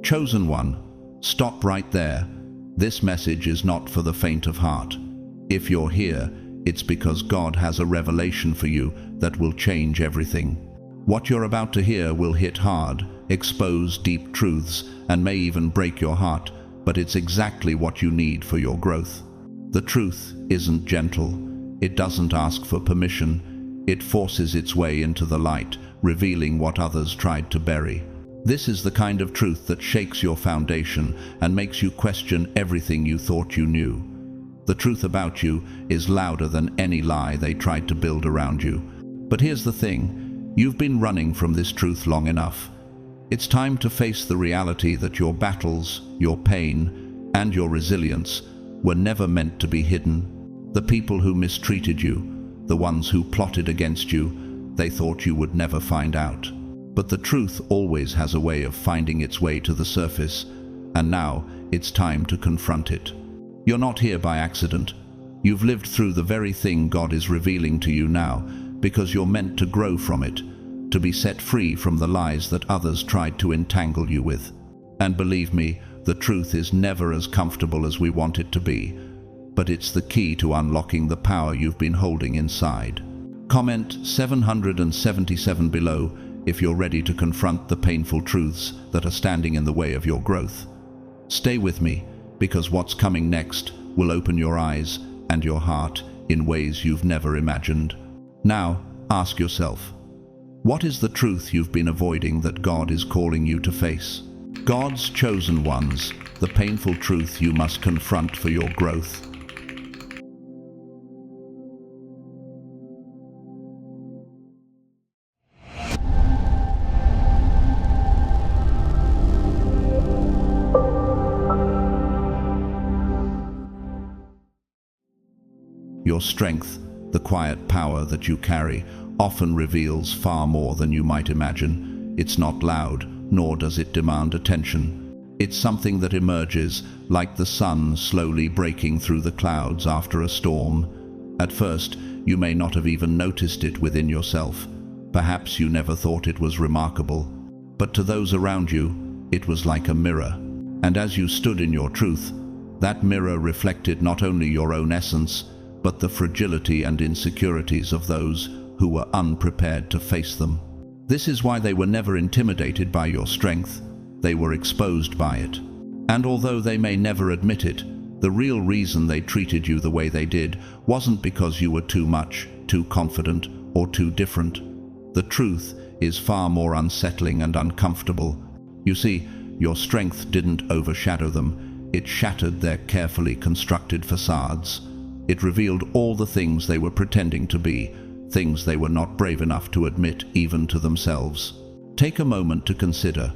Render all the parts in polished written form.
Chosen one, stop right there. This message is not for the faint of heart. If you're here, it's because God has a revelation for you that will change everything. What you're about to hear will hit hard, expose deep truths, and may even break your heart, but it's exactly what you need for your growth. The truth isn't gentle. It doesn't ask for permission. It forces its way into the light, revealing what others tried to bury. This is the kind of truth that shakes your foundation and makes you question everything you thought you knew. The truth about you is louder than any lie they tried to build around you. But here's the thing, you've been running from this truth long enough. It's time to face the reality that your battles, your pain, and your resilience were never meant to be hidden. The people who mistreated you, the ones who plotted against you, they thought you would never find out. But the truth always has a way of finding its way to the surface, and now it's time to confront it. You're not here by accident. You've lived through the very thing God is revealing to you now, because you're meant to grow from it, to be set free from the lies that others tried to entangle you with. And believe me, the truth is never as comfortable as we want it to be, but it's the key to unlocking the power you've been holding inside. Comment 777 below if you're ready to confront the painful truths that are standing in the way of your growth. Stay with me, because what's coming next will open your eyes and your heart in ways you've never imagined. Now, ask yourself, what is the truth you've been avoiding that God is calling you to face? God's chosen ones, the painful truth you must confront for your growth. Your strength, the quiet power that you carry, often reveals far more than you might imagine. It's not loud, nor does it demand attention. It's something that emerges like the sun slowly breaking through the clouds after a storm. At first, you may not have even noticed it within yourself. Perhaps you never thought it was remarkable. But to those around you, it was like a mirror. And as you stood in your truth, that mirror reflected not only your own essence, but the fragility and insecurities of those who were unprepared to face them. This is why they were never intimidated by your strength. They were exposed by it. And although they may never admit it, the real reason they treated you the way they did wasn't because you were too much, too confident, or too different. The truth is far more unsettling and uncomfortable. You see, your strength didn't overshadow them. It shattered their carefully constructed facades. It revealed all the things they were pretending to be, things they were not brave enough to admit even to themselves. Take a moment to consider,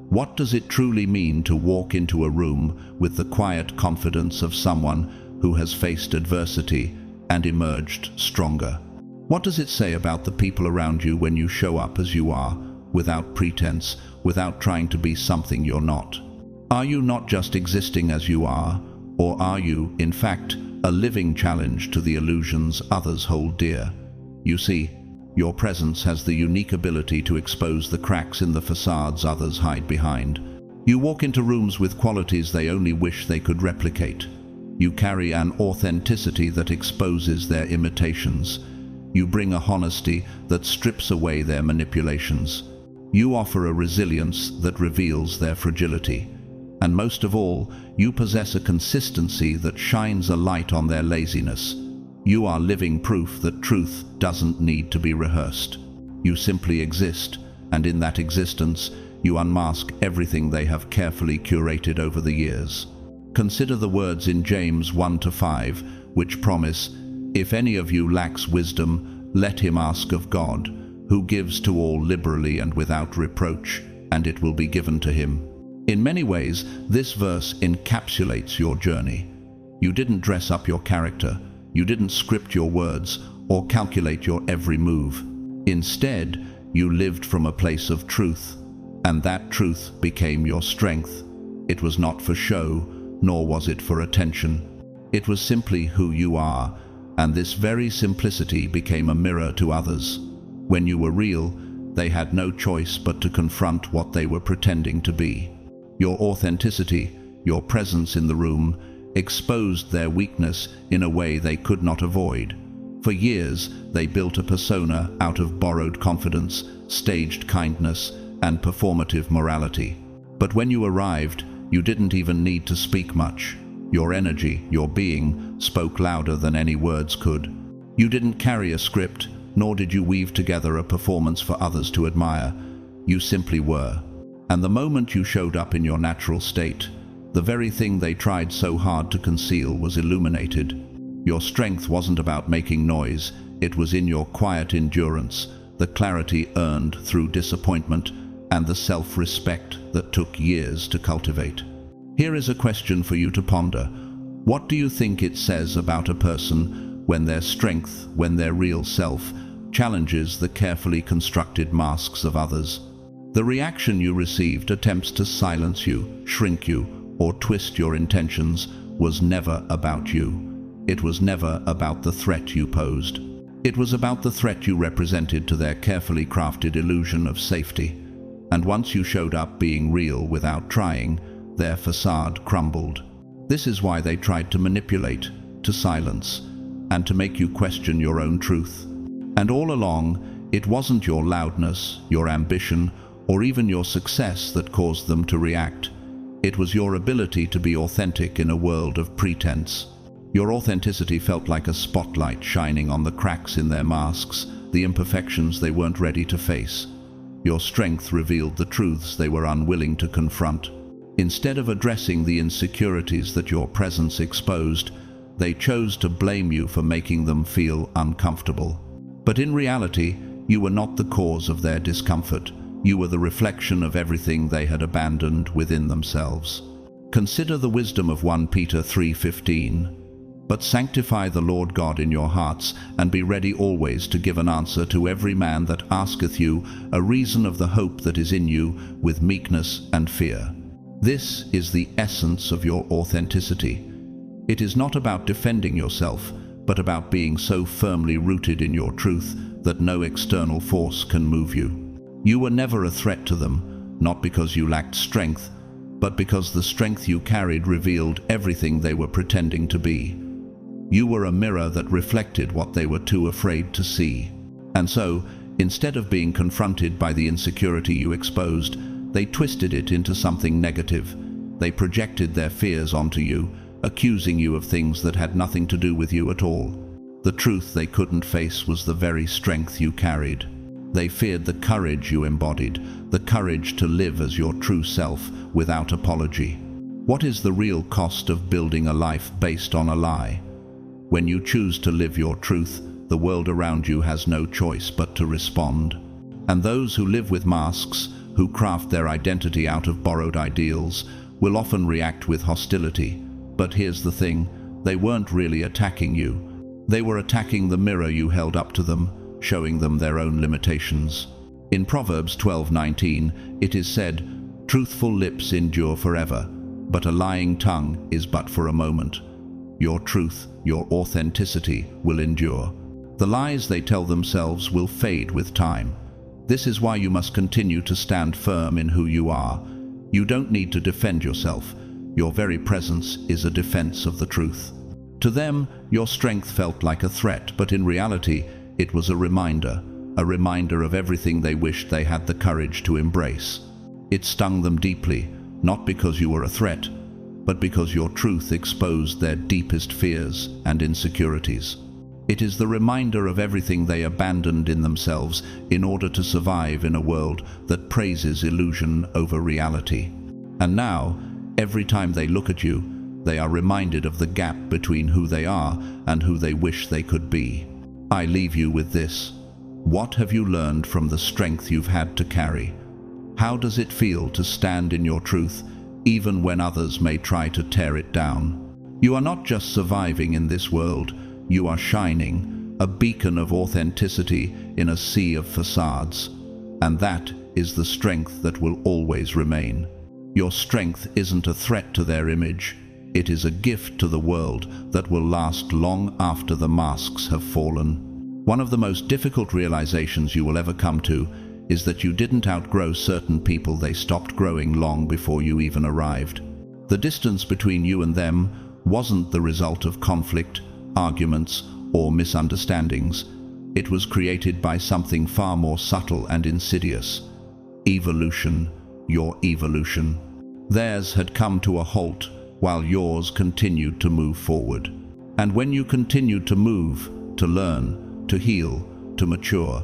what does it truly mean to walk into a room with the quiet confidence of someone who has faced adversity and emerged stronger? What does it say about the people around you when you show up as you are, without pretense, without trying to be something you're not? Are you not just existing as you are, or are you, in fact, a living challenge to the illusions others hold dear? You see, your presence has the unique ability to expose the cracks in the facades others hide behind. You walk into rooms with qualities they only wish they could replicate. You carry an authenticity that exposes their imitations. You bring a honesty that strips away their manipulations. You offer a resilience that reveals their fragility. And most of all, you possess a consistency that shines a light on their laziness. You are living proof that truth doesn't need to be rehearsed. You simply exist, and in that existence, you unmask everything they have carefully curated over the years. Consider the words in James 1-5, which promise, "If any of you lacks wisdom, let him ask of God, who gives to all liberally and without reproach, and it will be given to him." In many ways, this verse encapsulates your journey. You didn't dress up your character, you didn't script your words, or calculate your every move. Instead, you lived from a place of truth, and that truth became your strength. It was not for show, nor was it for attention. It was simply who you are, and this very simplicity became a mirror to others. When you were real, they had no choice but to confront what they were pretending to be. Your authenticity, your presence in the room, exposed their weakness in a way they could not avoid. For years, they built a persona out of borrowed confidence, staged kindness, and performative morality. But when you arrived, you didn't even need to speak much. Your energy, your being, spoke louder than any words could. You didn't carry a script, nor did you weave together a performance for others to admire. You simply were. And the moment you showed up in your natural state, the very thing they tried so hard to conceal was illuminated. Your strength wasn't about making noise, it was in your quiet endurance, the clarity earned through disappointment, and the self-respect that took years to cultivate. Here is a question for you to ponder. What do you think it says about a person when their strength, when their real self, challenges the carefully constructed masks of others? The reaction you received, attempts to silence you, shrink you, or twist your intentions, was never about you. It was never about the threat you posed. It was about the threat you represented to their carefully crafted illusion of safety. And once you showed up being real without trying, their facade crumbled. This is why they tried to manipulate, to silence, and to make you question your own truth. And all along, it wasn't your loudness, your ambition, or even your success that caused them to react. It was your ability to be authentic in a world of pretense. Your authenticity felt like a spotlight shining on the cracks in their masks, the imperfections they weren't ready to face. Your strength revealed the truths they were unwilling to confront. Instead of addressing the insecurities that your presence exposed, they chose to blame you for making them feel uncomfortable. But in reality, you were not the cause of their discomfort. You were the reflection of everything they had abandoned within themselves. Consider the wisdom of 1 Peter 3:15. But sanctify the Lord God in your hearts, and be ready always to give an answer to every man that asketh you a reason of the hope that is in you, with meekness and fear. This is the essence of your authenticity. It is not about defending yourself, but about being so firmly rooted in your truth that no external force can move you. You were never a threat to them, not because you lacked strength, but because the strength you carried revealed everything they were pretending to be. You were a mirror that reflected what they were too afraid to see. And so, instead of being confronted by the insecurity you exposed, they twisted it into something negative. They projected their fears onto you, accusing you of things that had nothing to do with you at all. The truth they couldn't face was the very strength you carried. They feared the courage you embodied, the courage to live as your true self without apology. What is the real cost of building a life based on a lie? When you choose to live your truth, the world around you has no choice but to respond. And those who live with masks, who craft their identity out of borrowed ideals, will often react with hostility. But here's the thing, they weren't really attacking you. They were attacking the mirror you held up to them, showing them their own limitations. In Proverbs 12:19, it is said, "Truthful lips endure forever, but a lying tongue is but for a moment." Your truth, your authenticity will endure. The lies they tell themselves will fade with time. This is why you must continue to stand firm in who you are. You don't need to defend yourself. Your very presence is a defense of the truth. To them, your strength felt like a threat, but in reality, it was a reminder of everything they wished they had the courage to embrace. It stung them deeply, not because you were a threat, but because your truth exposed their deepest fears and insecurities. It is the reminder of everything they abandoned in themselves in order to survive in a world that praises illusion over reality. And now, every time they look at you, they are reminded of the gap between who they are and who they wish they could be. I leave you with this. What have you learned from the strength you've had to carry? How does it feel to stand in your truth, even when others may try to tear it down? You are not just surviving in this world, you are shining, a beacon of authenticity in a sea of facades. And that is the strength that will always remain. Your strength isn't a threat to their image. It is a gift to the world that will last long after the masks have fallen. One of the most difficult realizations you will ever come to is that you didn't outgrow certain people. They stopped growing long before you even arrived. The distance between you and them wasn't the result of conflict, arguments, or misunderstandings. It was created by something far more subtle and insidious. Evolution, your evolution. Theirs had come to a halt while yours continued to move forward. And when you continued to move, to learn, to heal, to mature,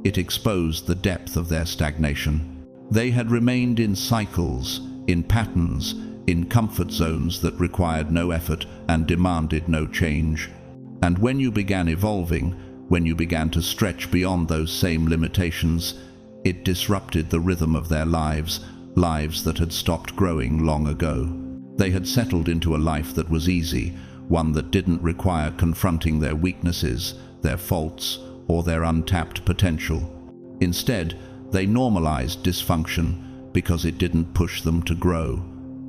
it exposed the depth of their stagnation. They had remained in cycles, in patterns, in comfort zones that required no effort and demanded no change. And when you began evolving, when you began to stretch beyond those same limitations, it disrupted the rhythm of their lives, lives that had stopped growing long ago. They had settled into a life that was easy, one that didn't require confronting their weaknesses, their faults, or their untapped potential. Instead, they normalized dysfunction because it didn't push them to grow.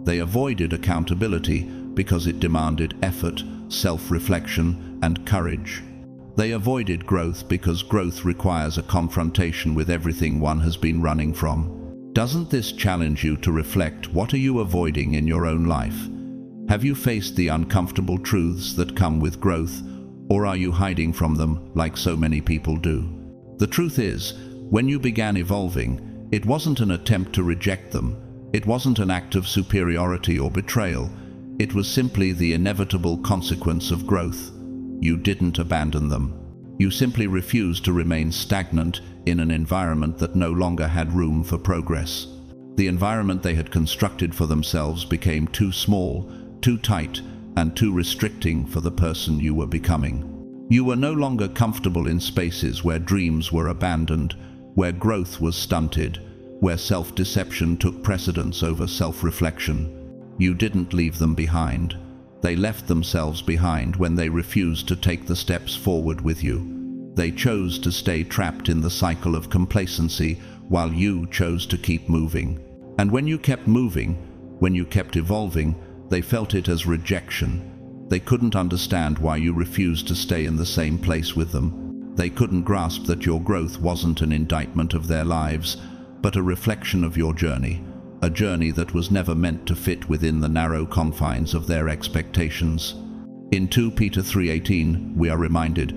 They avoided accountability because it demanded effort, self-reflection, and courage. They avoided growth because growth requires a confrontation with everything one has been running from. Doesn't this challenge you to reflect? What are you avoiding in your own life? Have you faced the uncomfortable truths that come with growth, or are you hiding from them like so many people do? The truth is, when you began evolving, it wasn't an attempt to reject them. It wasn't an act of superiority or betrayal. It was simply the inevitable consequence of growth. You didn't abandon them. You simply refused to remain stagnant in an environment that no longer had room for progress. The environment they had constructed for themselves became too small, too tight, and too restricting for the person you were becoming. You were no longer comfortable in spaces where dreams were abandoned, where growth was stunted, where self-deception took precedence over self-reflection. You didn't leave them behind. They left themselves behind when they refused to take the steps forward with you. They chose to stay trapped in the cycle of complacency while you chose to keep moving. And when you kept moving, when you kept evolving, they felt it as rejection. They couldn't understand why you refused to stay in the same place with them. They couldn't grasp that your growth wasn't an indictment of their lives, but a reflection of your journey. A journey that was never meant to fit within the narrow confines of their expectations. In 2 Peter 3:18, we are reminded,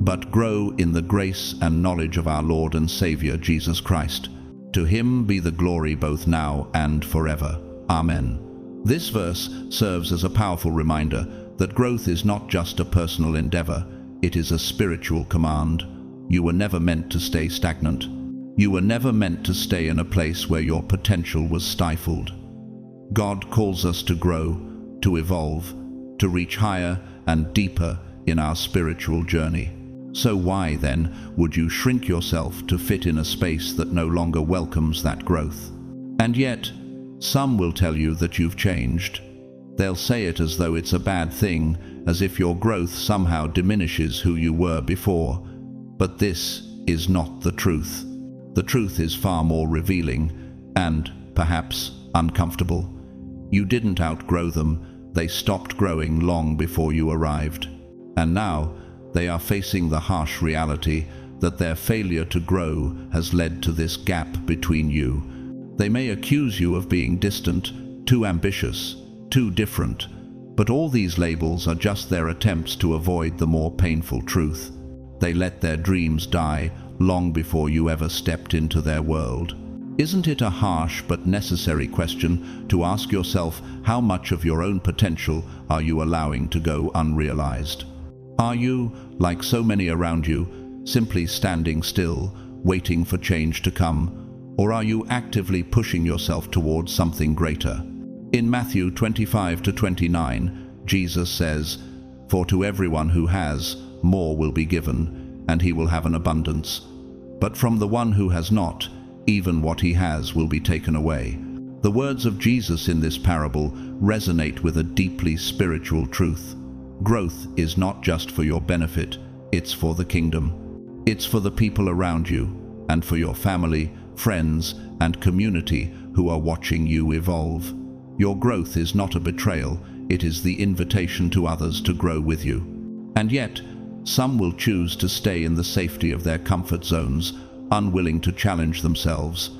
"But grow in the grace and knowledge of our Lord and Savior Jesus Christ. To him be the glory both now and forever. Amen." This verse serves as a powerful reminder that growth is not just a personal endeavor, it is a spiritual command. You were never meant to stay stagnant. You were never meant to stay in a place where your potential was stifled. God calls us to grow, to evolve, to reach higher and deeper in our spiritual journey. So why, then, would you shrink yourself to fit in a space that no longer welcomes that growth? And yet, some will tell you that you've changed. They'll say it as though it's a bad thing, as if your growth somehow diminishes who you were before. But this is not the truth. The truth is far more revealing and, perhaps, uncomfortable. You didn't outgrow them. They stopped growing long before you arrived. And now, they are facing the harsh reality that their failure to grow has led to this gap between you. They may accuse you of being distant, too ambitious, too different, but all these labels are just their attempts to avoid the more painful truth. They let their dreams die long before you ever stepped into their world. Isn't it a harsh but necessary question to ask yourself how much of your own potential are you allowing to go unrealized? Are you, like so many around you, simply standing still, waiting for change to come? Or are you actively pushing yourself towards something greater? In Matthew 25-29, Jesus says, "For to everyone who has, more will be given, and he will have an abundance. But from the one who has not, even what he has will be taken away." The words of Jesus in this parable resonate with a deeply spiritual truth. Growth is not just for your benefit, it's for the kingdom. It's for the people around you, and for your family, friends, and community who are watching you evolve. Your growth is not a betrayal, it is the invitation to others to grow with you. And yet, some will choose to stay in the safety of their comfort zones, unwilling to challenge themselves,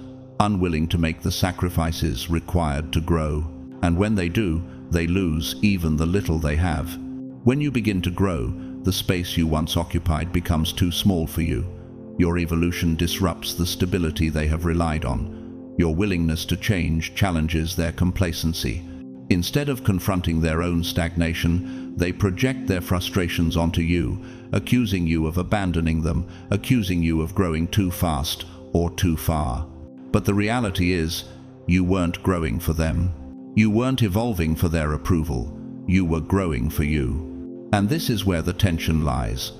unwilling to make the sacrifices required to grow. And when they do, they lose even the little they have. When you begin to grow, the space you once occupied becomes too small for you. Your evolution disrupts the stability they have relied on. Your willingness to change challenges their complacency. Instead of confronting their own stagnation, they project their frustrations onto you, accusing you of abandoning them, accusing you of growing too fast or too far. But the reality is, you weren't growing for them. You weren't evolving for their approval. You were growing for you. And this is where the tension lies.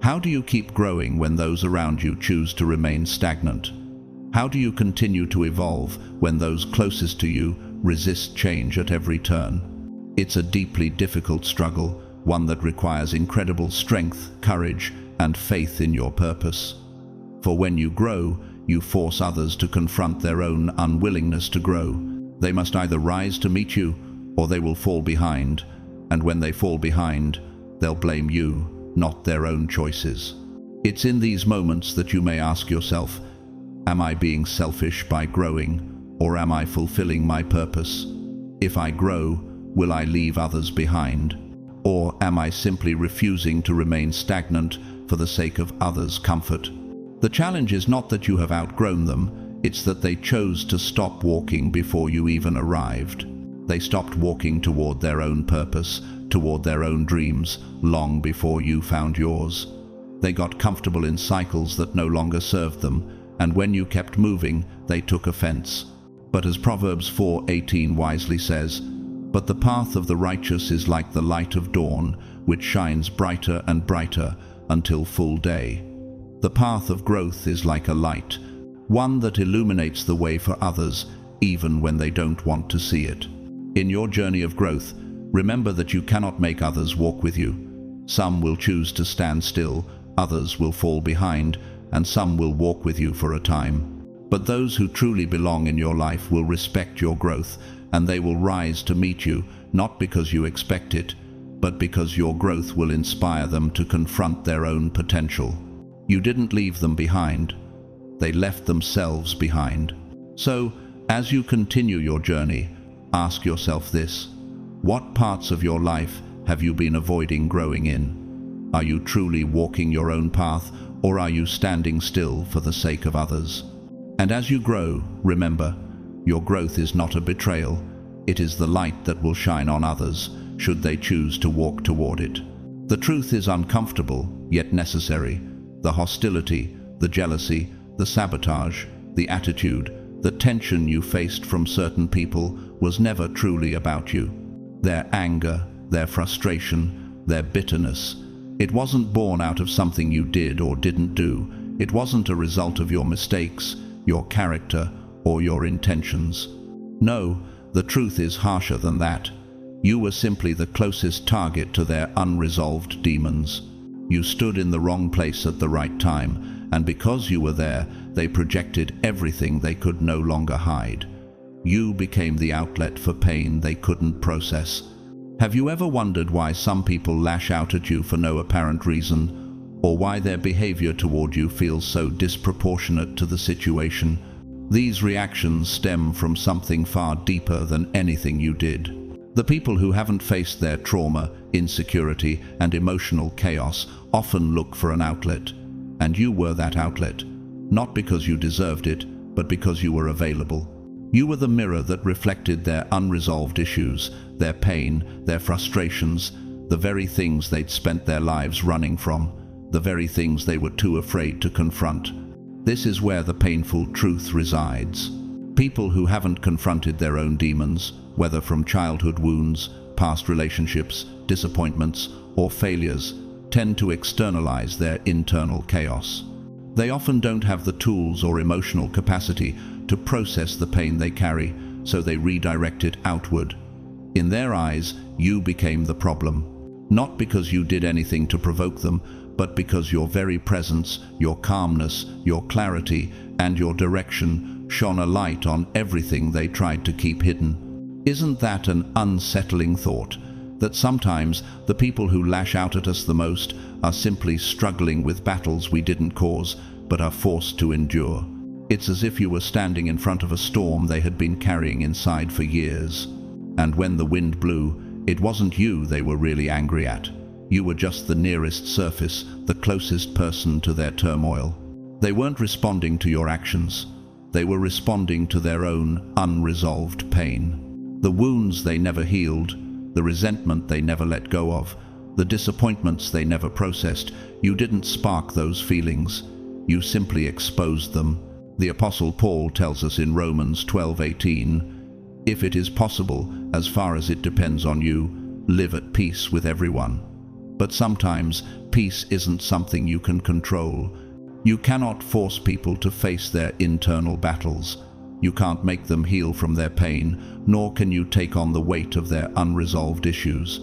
How do you keep growing when those around you choose to remain stagnant? How do you continue to evolve when those closest to you resist change at every turn? It's a deeply difficult struggle, one that requires incredible strength, courage, and faith in your purpose. For when you grow, you force others to confront their own unwillingness to grow. They must either rise to meet you, or they will fall behind. And when they fall behind, they'll blame you, not their own choices. It's in these moments that you may ask yourself, am I being selfish by growing, or am I fulfilling my purpose? If I grow, will I leave others behind? Or am I simply refusing to remain stagnant for the sake of others' comfort? The challenge is not that you have outgrown them, it's that they chose to stop walking before you even arrived. They stopped walking toward their own purpose, toward their own dreams, long before you found yours. They got comfortable in cycles that no longer served them, and when you kept moving, they took offense. But as Proverbs 4:18 wisely says, "But the path of the righteous is like the light of dawn, which shines brighter and brighter until full day." The path of growth is like a light, one that illuminates the way for others, even when they don't want to see it. In your journey of growth, remember that you cannot make others walk with you. Some will choose to stand still, others will fall behind, and some will walk with you for a time. But those who truly belong in your life will respect your growth, and they will rise to meet you, not because you expect it, but because your growth will inspire them to confront their own potential. You didn't leave them behind. They left themselves behind. So, as you continue your journey, ask yourself this: what parts of your life have you been avoiding growing in? Are you truly walking your own path, or are you standing still for the sake of others? And as you grow, remember, your growth is not a betrayal. It is the light that will shine on others, should they choose to walk toward it. The truth is uncomfortable, yet necessary. The hostility, the jealousy, the sabotage, the attitude, the tension you faced from certain people was never truly about you. Their anger, their frustration, their bitterness. It wasn't born out of something you did or didn't do. It wasn't a result of your mistakes, your character, or your intentions. No, the truth is harsher than that. You were simply the closest target to their unresolved demons. You stood in the wrong place at the right time, and because you were there, they projected everything they could no longer hide. You became the outlet for pain they couldn't process. Have you ever wondered why some people lash out at you for no apparent reason, or why their behavior toward you feels so disproportionate to the situation? These reactions stem from something far deeper than anything you did. The people who haven't faced their trauma, insecurity, and emotional chaos often look for an outlet, and you were that outlet, not because you deserved it, but because you were available. You were the mirror that reflected their unresolved issues, their pain, their frustrations, the very things they'd spent their lives running from, the very things they were too afraid to confront. This is where the painful truth resides. People who haven't confronted their own demons, whether from childhood wounds, past relationships, disappointments, or failures, tend to externalize their internal chaos. They often don't have the tools or emotional capacity to process the pain they carry, so they redirect it outward. In their eyes, you became the problem. Not because you did anything to provoke them, but because your very presence, your calmness, your clarity, and your direction shone a light on everything they tried to keep hidden. Isn't that an unsettling thought? That sometimes the people who lash out at us the most are simply struggling with battles we didn't cause, but are forced to endure. It's as if you were standing in front of a storm they had been carrying inside for years. And when the wind blew, it wasn't you they were really angry at. You were just the nearest surface, the closest person to their turmoil. They weren't responding to your actions. They were responding to their own unresolved pain. The wounds they never healed, the resentment they never let go of, the disappointments they never processed. You didn't spark those feelings. You simply exposed them. The Apostle Paul tells us in Romans 12:18, "If it is possible, as far as it depends on you, live at peace with everyone." But sometimes peace isn't something you can control. You cannot force people to face their internal battles. You can't make them heal from their pain, nor can you take on the weight of their unresolved issues.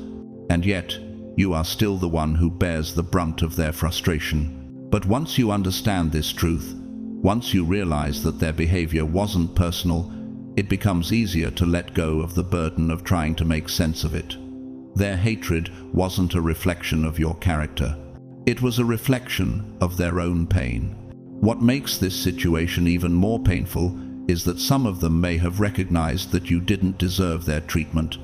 And yet, you are still the one who bears the brunt of their frustration. But once you understand this truth, once you realize that their behavior wasn't personal, it becomes easier to let go of the burden of trying to make sense of it. Their hatred wasn't a reflection of your character. It was a reflection of their own pain. What makes this situation even more painful is that some of them may have recognized that you didn't deserve their treatment.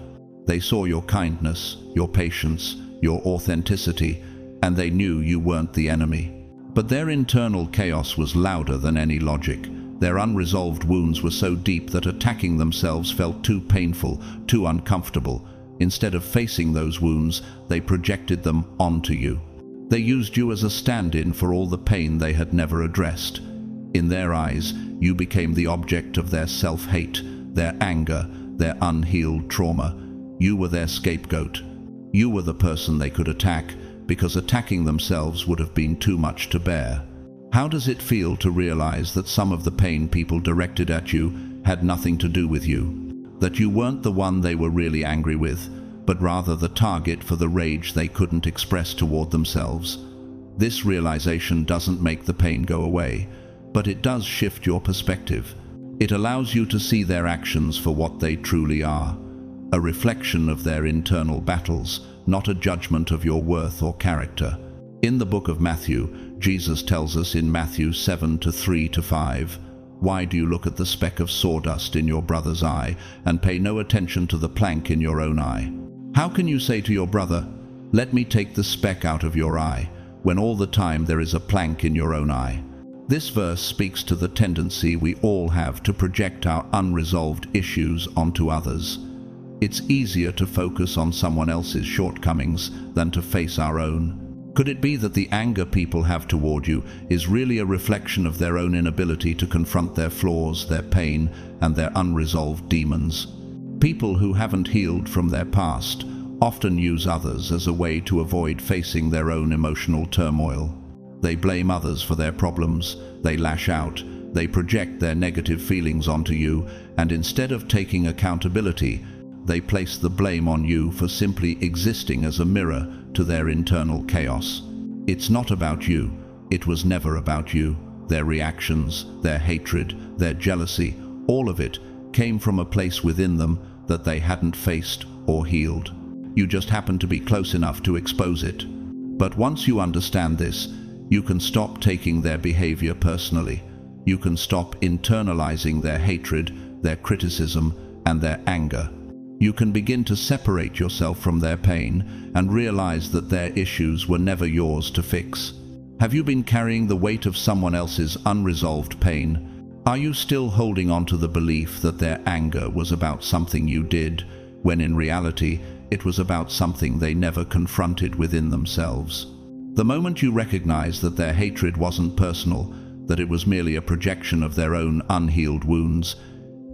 They saw your kindness, your patience, your authenticity, and they knew you weren't the enemy. But their internal chaos was louder than any logic. Their unresolved wounds were so deep that attacking themselves felt too painful, too uncomfortable. Instead of facing those wounds, they projected them onto you. They used you as a stand-in for all the pain they had never addressed. In their eyes, you became the object of their self-hate, their anger, their unhealed trauma. You were their scapegoat. You were the person they could attack, because attacking themselves would have been too much to bear. How does it feel to realize that some of the pain people directed at you had nothing to do with you? That you weren't the one they were really angry with, but rather the target for the rage they couldn't express toward themselves? This realization doesn't make the pain go away, but it does shift your perspective. It allows you to see their actions for what they truly are, a reflection of their internal battles, not a judgment of your worth or character. In the book of Matthew, Jesus tells us in Matthew 7:3-5, "Why do you look at the speck of sawdust in your brother's eye and pay no attention to the plank in your own eye? How can you say to your brother, 'Let me take the speck out of your eye,' when all the time there is a plank in your own eye?" This verse speaks to the tendency we all have to project our unresolved issues onto others. It's easier to focus on someone else's shortcomings than to face our own. Could it be that the anger people have toward you is really a reflection of their own inability to confront their flaws, their pain, and their unresolved demons? People who haven't healed from their past often use others as a way to avoid facing their own emotional turmoil. They blame others for their problems, they lash out, they project their negative feelings onto you, and instead of taking accountability, they place the blame on you for simply existing as a mirror to their internal chaos. It's not about you. It was never about you. Their reactions, their hatred, their jealousy, all of it came from a place within them that they hadn't faced or healed. You just happened to be close enough to expose it. But once you understand this, you can stop taking their behavior personally. You can stop internalizing their hatred, their criticism, and their anger. You can begin to separate yourself from their pain and realize that their issues were never yours to fix. Have you been carrying the weight of someone else's unresolved pain? Are you still holding on to the belief that their anger was about something you did, when in reality it was about something they never confronted within themselves? The moment you recognize that their hatred wasn't personal, that it was merely a projection of their own unhealed wounds,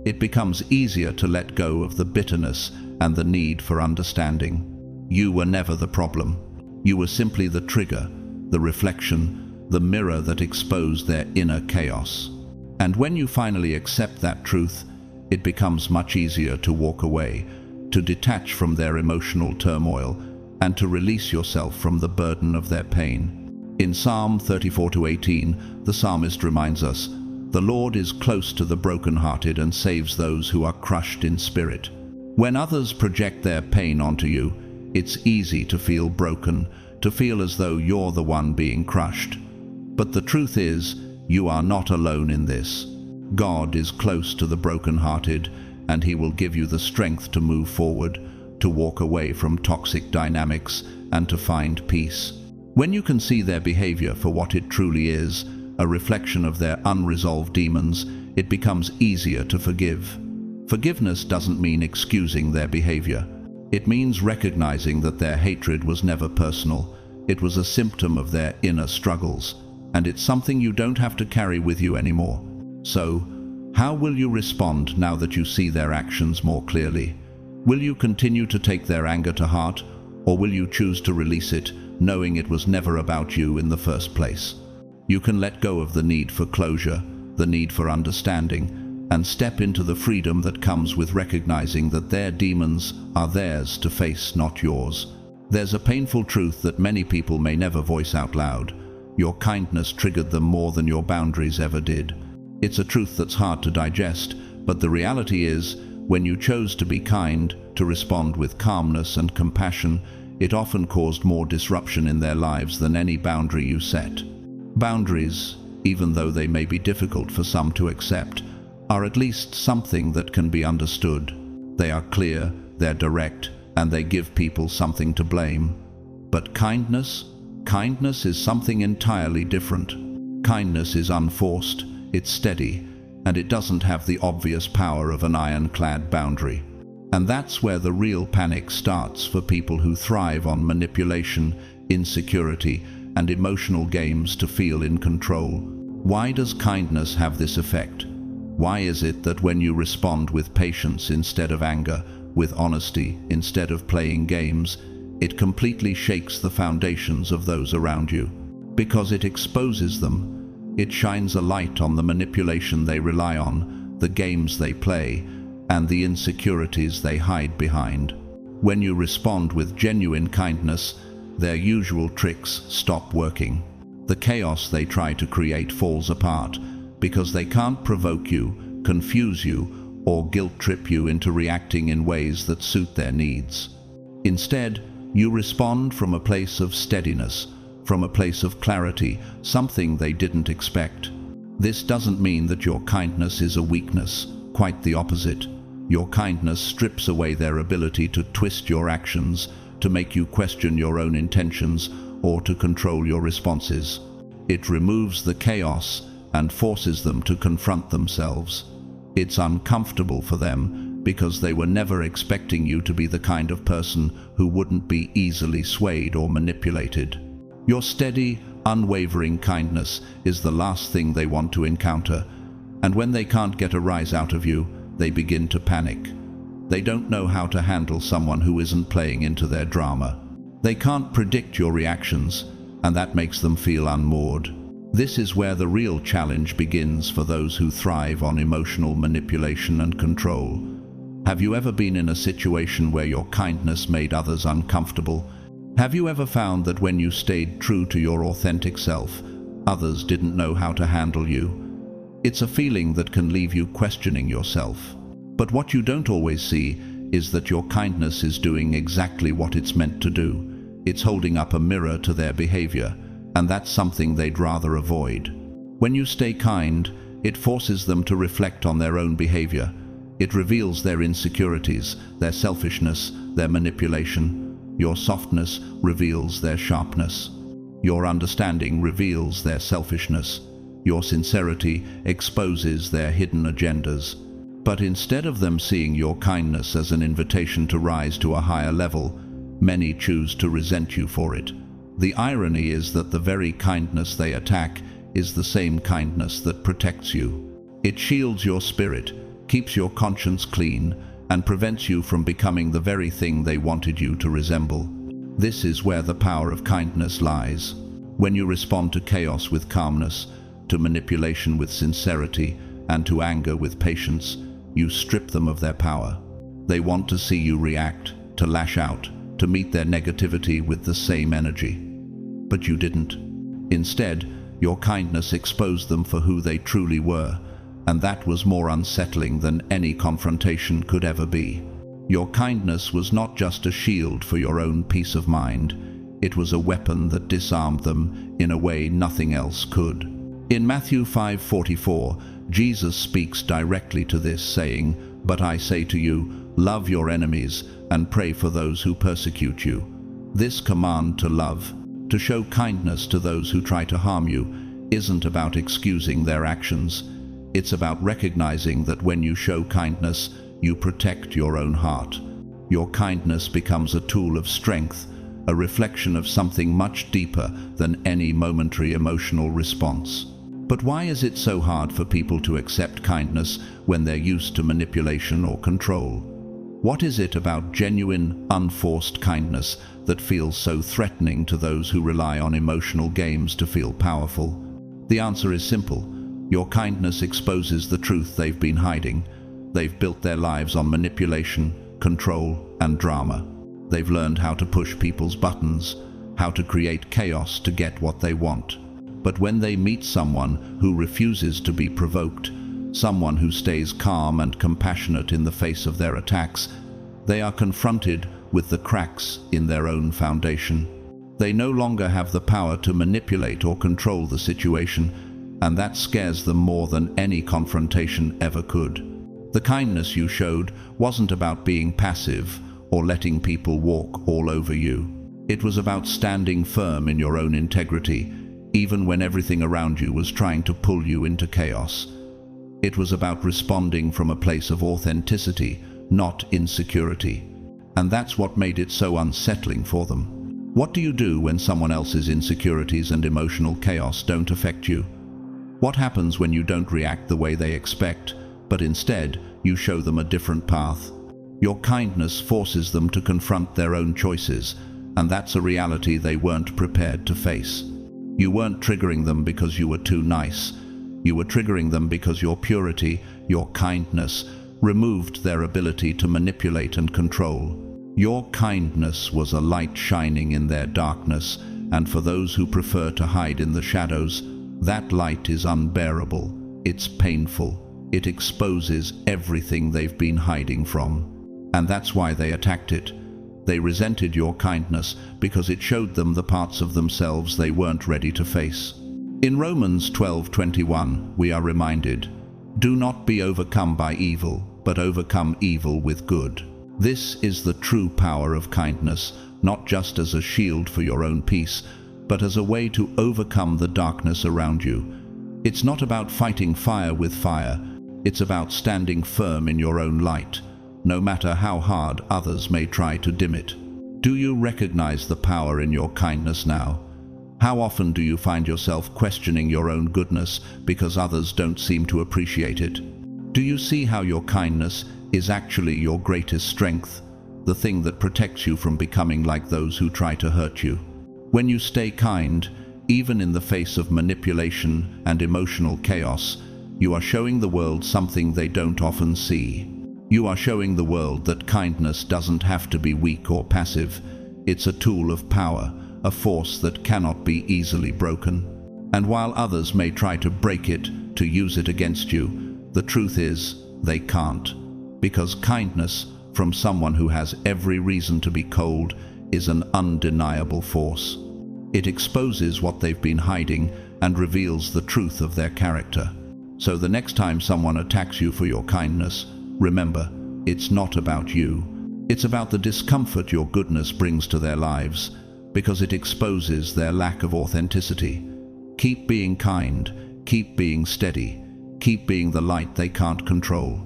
it becomes easier to let go of the bitterness and the need for understanding. You were never the problem. You were simply the trigger, the reflection, the mirror that exposed their inner chaos. And when you finally accept that truth, it becomes much easier to walk away, to detach from their emotional turmoil, and to release yourself from the burden of their pain. In Psalm 34:18, the psalmist reminds us, "The Lord is close to the brokenhearted and saves those who are crushed in spirit." When others project their pain onto you, it's easy to feel broken, to feel as though you're the one being crushed. But the truth is, You are not alone in this. God is close to the brokenhearted, and He will give you the strength to move forward, to walk away from toxic dynamics, and to find peace. When you can see their behavior for what it truly is, a reflection of their unresolved demons, it becomes easier to forgive. Forgiveness doesn't mean excusing their behavior. It means recognizing that their hatred was never personal. It was a symptom of their inner struggles, and it's something you don't have to carry with you anymore. So, how will you respond now that you see their actions more clearly? Will you continue to take their anger to heart, or will you choose to release it, knowing it was never about you in the first place? You can let go of the need for closure, the need for understanding, and step into the freedom that comes with recognizing that their demons are theirs to face, not yours. There's a painful truth that many people may never voice out loud. Your kindness triggered them more than your boundaries ever did. It's a truth that's hard to digest, but the reality is, when you chose to be kind, to respond with calmness and compassion, it often caused more disruption in their lives than any boundary you set. Boundaries, even though they may be difficult for some to accept, are at least something that can be understood. They are clear, they're direct, and they give people something to blame. But kindness is something entirely different. Kindness is unforced, it's steady, and it doesn't have the obvious power of an ironclad boundary. And that's where the real panic starts for people who thrive on manipulation, insecurity, and emotional games to feel in control. Why does kindness have this effect? Why is it that when you respond with patience instead of anger, with honesty instead of playing games, it completely shakes the foundations of those around you? Because it exposes them. It shines a light on the manipulation they rely on, the games they play, and the insecurities they hide behind. When you respond with genuine kindness, their usual tricks stop working. The chaos they try to create falls apart because they can't provoke you, confuse you, or guilt-trip you into reacting in ways that suit their needs. Instead, you respond from a place of steadiness, from a place of clarity, something they didn't expect. This doesn't mean that your kindness is a weakness, quite the opposite. Your kindness strips away their ability to twist your actions, to make you question your own intentions, or to control your responses. It removes the chaos and forces them to confront themselves. It's uncomfortable for them because they were never expecting you to be the kind of person who wouldn't be easily swayed or manipulated. Your steady, unwavering kindness is the last thing they want to encounter, and when they can't get a rise out of you, they begin to panic. They don't know how to handle someone who isn't playing into their drama. They can't predict your reactions, and that makes them feel unmoored. This is where the real challenge begins for those who thrive on emotional manipulation and control. Have you ever been in a situation where your kindness made others uncomfortable? Have you ever found that when you stayed true to your authentic self, others didn't know how to handle you? It's a feeling that can leave you questioning yourself. But what you don't always see is that your kindness is doing exactly what it's meant to do. It's holding up a mirror to their behavior, and that's something they'd rather avoid. When you stay kind, it forces them to reflect on their own behavior. It reveals their insecurities, their selfishness, their manipulation. Your softness reveals their sharpness. Your understanding reveals their selfishness. Your sincerity exposes their hidden agendas. But instead of them seeing your kindness as an invitation to rise to a higher level, many choose to resent you for it. The irony is that the very kindness they attack is the same kindness that protects you. It shields your spirit, keeps your conscience clean, and prevents you from becoming the very thing they wanted you to resemble. This is where the power of kindness lies. When you respond to chaos with calmness, to manipulation with sincerity, and to anger with patience, you strip them of their power. They want to see you react, to lash out, to meet their negativity with the same energy. But you didn't. Instead, your kindness exposed them for who they truly were, and that was more unsettling than any confrontation could ever be. Your kindness was not just a shield for your own peace of mind, it was a weapon that disarmed them in a way nothing else could. In Matthew 5:44, Jesus speaks directly to this, saying, "But I say to you, love your enemies and pray for those who persecute you." This command to love, to show kindness to those who try to harm you, isn't about excusing their actions. It's about recognizing that when you show kindness, you protect your own heart. Your kindness becomes a tool of strength, a reflection of something much deeper than any momentary emotional response. But why is it so hard for people to accept kindness when they're used to manipulation or control? What is it about genuine, unforced kindness that feels so threatening to those who rely on emotional games to feel powerful? The answer is simple. Your kindness exposes the truth they've been hiding. They've built their lives on manipulation, control, and drama. They've learned how to push people's buttons, how to create chaos to get what they want. But when they meet someone who refuses to be provoked, someone who stays calm and compassionate in the face of their attacks, they are confronted with the cracks in their own foundation. They no longer have the power to manipulate or control the situation, and that scares them more than any confrontation ever could. The kindness you showed wasn't about being passive or letting people walk all over you. It was about standing firm in your own integrity, even when everything around you was trying to pull you into chaos. It was about responding from a place of authenticity, not insecurity. And that's what made it so unsettling for them. What do you do when someone else's insecurities and emotional chaos don't affect you? What happens when you don't react the way they expect, but instead you show them a different path? Your kindness forces them to confront their own choices, and that's a reality they weren't prepared to face. You weren't triggering them because you were too nice. You were triggering them because your purity, your kindness, removed their ability to manipulate and control. Your kindness was a light shining in their darkness, and for those who prefer to hide in the shadows, that light is unbearable. It's painful. It exposes everything they've been hiding from. And that's why they attacked it. They resented your kindness because it showed them the parts of themselves they weren't ready to face. In Romans 12:21, we are reminded, "Do not be overcome by evil, but overcome evil with good." This is the true power of kindness, not just as a shield for your own peace, but as a way to overcome the darkness around you. It's not about fighting fire with fire. It's about standing firm in your own light, no matter how hard others may try to dim it. Do you recognize the power in your kindness now? How often do you find yourself questioning your own goodness because others don't seem to appreciate it? Do you see how your kindness is actually your greatest strength, the thing that protects you from becoming like those who try to hurt you? When you stay kind, even in the face of manipulation and emotional chaos, you are showing the world something they don't often see. You are showing the world that kindness doesn't have to be weak or passive. It's a tool of power, a force that cannot be easily broken. And while others may try to break it, to use it against you, the truth is, they can't. Because kindness, from someone who has every reason to be cold, is an undeniable force. It exposes what they've been hiding and reveals the truth of their character. So the next time someone attacks you for your kindness, remember, it's not about you. It's about the discomfort your goodness brings to their lives, because it exposes their lack of authenticity. Keep being kind, keep being steady, keep being the light they can't control.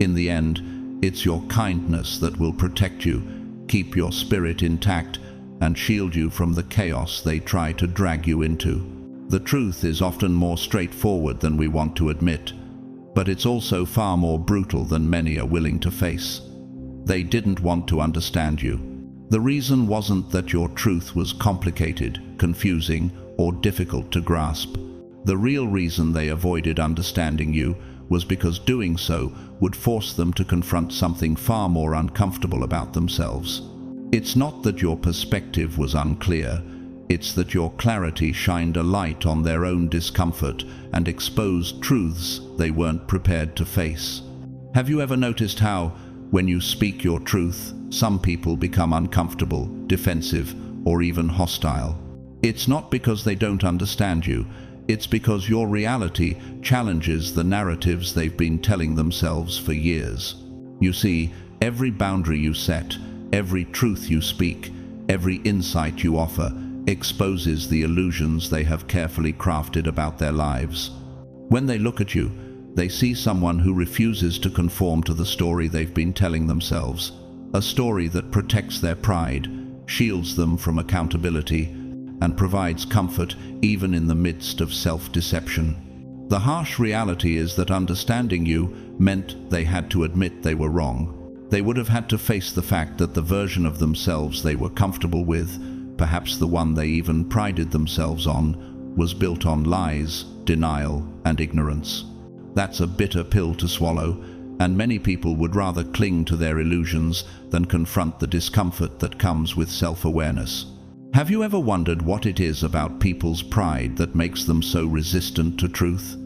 In the end, it's your kindness that will protect you, keep your spirit intact, and shield you from the chaos they try to drag you into. The truth is often more straightforward than we want to admit, but it's also far more brutal than many are willing to face. They didn't want to understand you. The reason wasn't that your truth was complicated, confusing, or difficult to grasp. The real reason they avoided understanding you was because doing so would force them to confront something far more uncomfortable about themselves. It's not that your perspective was unclear, it's that your clarity shined a light on their own discomfort and exposed truths they weren't prepared to face. Have you ever noticed how, when you speak your truth, some people become uncomfortable, defensive, or even hostile? It's not because they don't understand you, It's because your reality challenges the narratives they've been telling themselves for years. You see, every boundary you set, every truth you speak, every insight you offer exposes the illusions they have carefully crafted about their lives. When they look at you, they see someone who refuses to conform to the story they've been telling themselves, a story that protects their pride, shields them from accountability, and provides comfort even in the midst of self-deception. The harsh reality is that understanding you meant they had to admit they were wrong. They would have had to face the fact that the version of themselves they were comfortable with, perhaps the one they even prided themselves on, was built on lies, denial, and ignorance. That's a bitter pill to swallow, and many people would rather cling to their illusions than confront the discomfort that comes with self-awareness. Have you ever wondered what it is about people's pride that makes them so resistant to truth?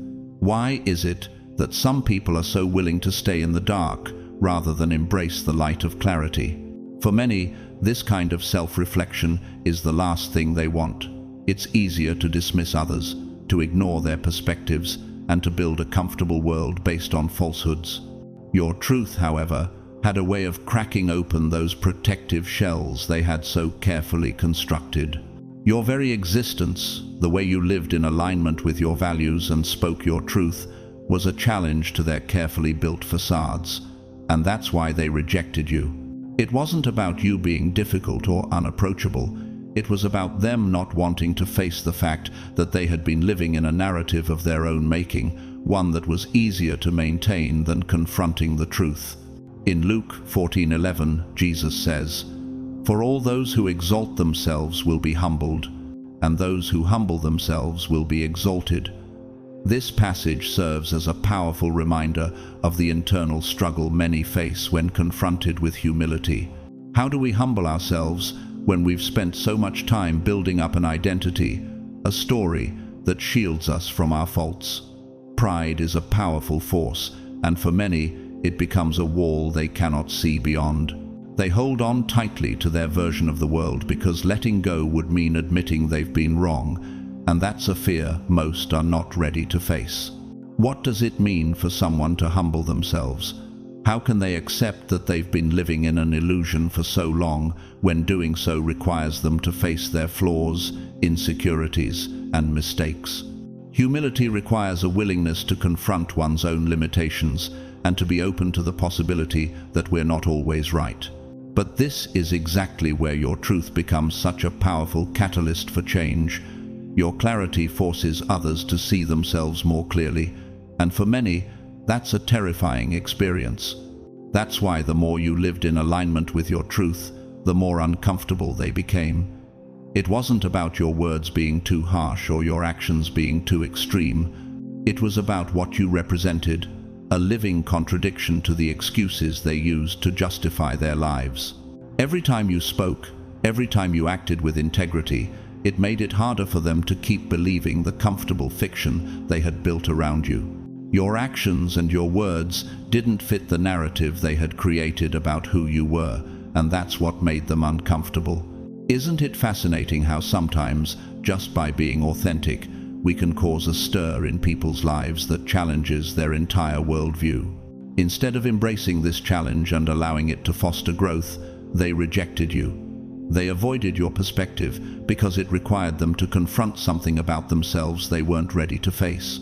Why is it that some people are so willing to stay in the dark rather than embrace the light of clarity? For many, this kind of self-reflection is the last thing they want. It's easier to dismiss others, to ignore their perspectives, and to build a comfortable world based on falsehoods. Your truth, however, had a way of cracking open those protective shells they had so carefully constructed. Your very existence, the way you lived in alignment with your values and spoke your truth, was a challenge to their carefully built facades, and that's why they rejected you. It wasn't about you being difficult or unapproachable. It was about them not wanting to face the fact that they had been living in a narrative of their own making, one that was easier to maintain than confronting the truth. In Luke 14:11, Jesus says, "For all those who exalt themselves will be humbled, and those who humble themselves will be exalted." This passage serves as a powerful reminder of the internal struggle many face when confronted with humility. How do we humble ourselves when we've spent so much time building up an identity, a story that shields us from our faults? Pride is a powerful force, and for many, it becomes a wall they cannot see beyond. They hold on tightly to their version of the world because letting go would mean admitting they've been wrong, and that's a fear most are not ready to face. What does it mean for someone to humble themselves? How can they accept that they've been living in an illusion for so long when doing so requires them to face their flaws, insecurities, and mistakes? Humility requires a willingness to confront one's own limitations and to be open to the possibility that we're not always right. But this is exactly where your truth becomes such a powerful catalyst for change. Your clarity forces others to see themselves more clearly, and for many, that's a terrifying experience. That's why the more you lived in alignment with your truth, the more uncomfortable they became. It wasn't about your words being too harsh or your actions being too extreme. It was about what you represented, a living contradiction to the excuses they used to justify their lives. Every time you spoke, every time you acted with integrity, it made it harder for them to keep believing the comfortable fiction they had built around you. Your actions and your words didn't fit the narrative they had created about who you were, and that's what made them uncomfortable. Isn't it fascinating how sometimes, just by being authentic, we can cause a stir in people's lives that challenges their entire worldview? Instead of embracing this challenge and allowing it to foster growth, they rejected you. They avoided your perspective because it required them to confront something about themselves they weren't ready to face.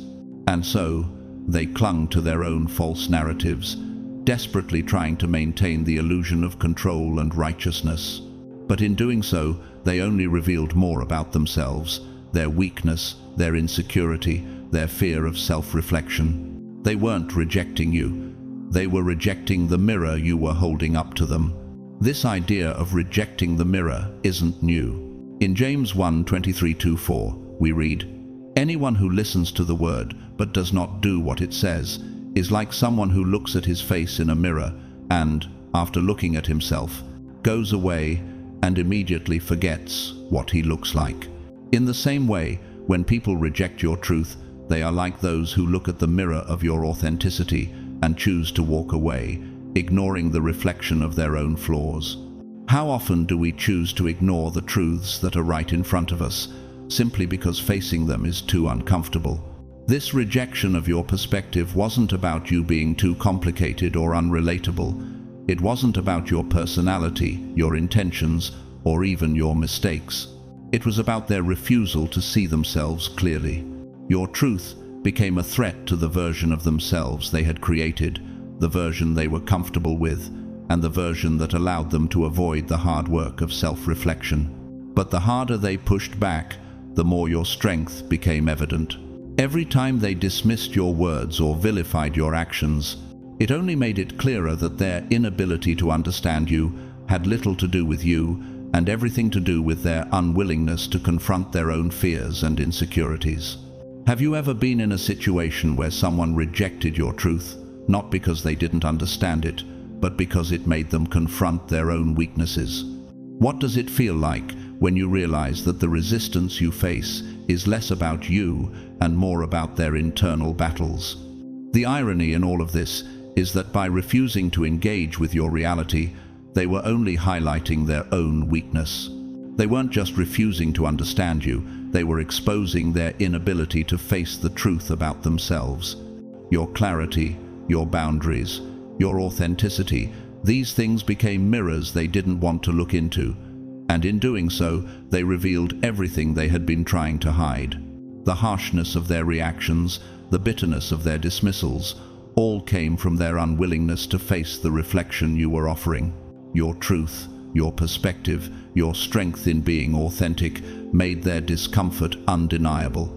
And so, they clung to their own false narratives, desperately trying to maintain the illusion of control and righteousness. But in doing so, they only revealed more about themselves, their weakness, their insecurity, their fear of self-reflection. They weren't rejecting you. They were rejecting the mirror you were holding up to them. This idea of rejecting the mirror isn't new. In James 1:23-4, we read, "Anyone who listens to the word but does not do what it says is like someone who looks at his face in a mirror and, after looking at himself, goes away and immediately forgets what he looks like." In the same way, when people reject your truth, they are like those who look at the mirror of your authenticity and choose to walk away, ignoring the reflection of their own flaws. How often do we choose to ignore the truths that are right in front of us, simply because facing them is too uncomfortable. This rejection of your perspective wasn't about you being too complicated or unrelatable. It wasn't about your personality, your intentions, or even your mistakes. It was about their refusal to see themselves clearly. Your truth became a threat to the version of themselves they had created, the version they were comfortable with, and the version that allowed them to avoid the hard work of self-reflection. But the harder they pushed back, the more your strength became evident. Every time they dismissed your words or vilified your actions, it only made it clearer that their inability to understand you had little to do with you and everything to do with their unwillingness to confront their own fears and insecurities. Have you ever been in a situation where someone rejected your truth, not because they didn't understand it, but because it made them confront their own weaknesses? What does it feel like when you realize that the resistance you face is less about you and more about their internal battles? The irony in all of this is that by refusing to engage with your reality, they were only highlighting their own weakness. They weren't just refusing to understand you, they were exposing their inability to face the truth about themselves. Your clarity, your boundaries, your authenticity, these things became mirrors they didn't want to look into, and in doing so, they revealed everything they had been trying to hide. The harshness of their reactions, the bitterness of their dismissals, all came from their unwillingness to face the reflection you were offering. Your truth, your perspective, your strength in being authentic made their discomfort undeniable.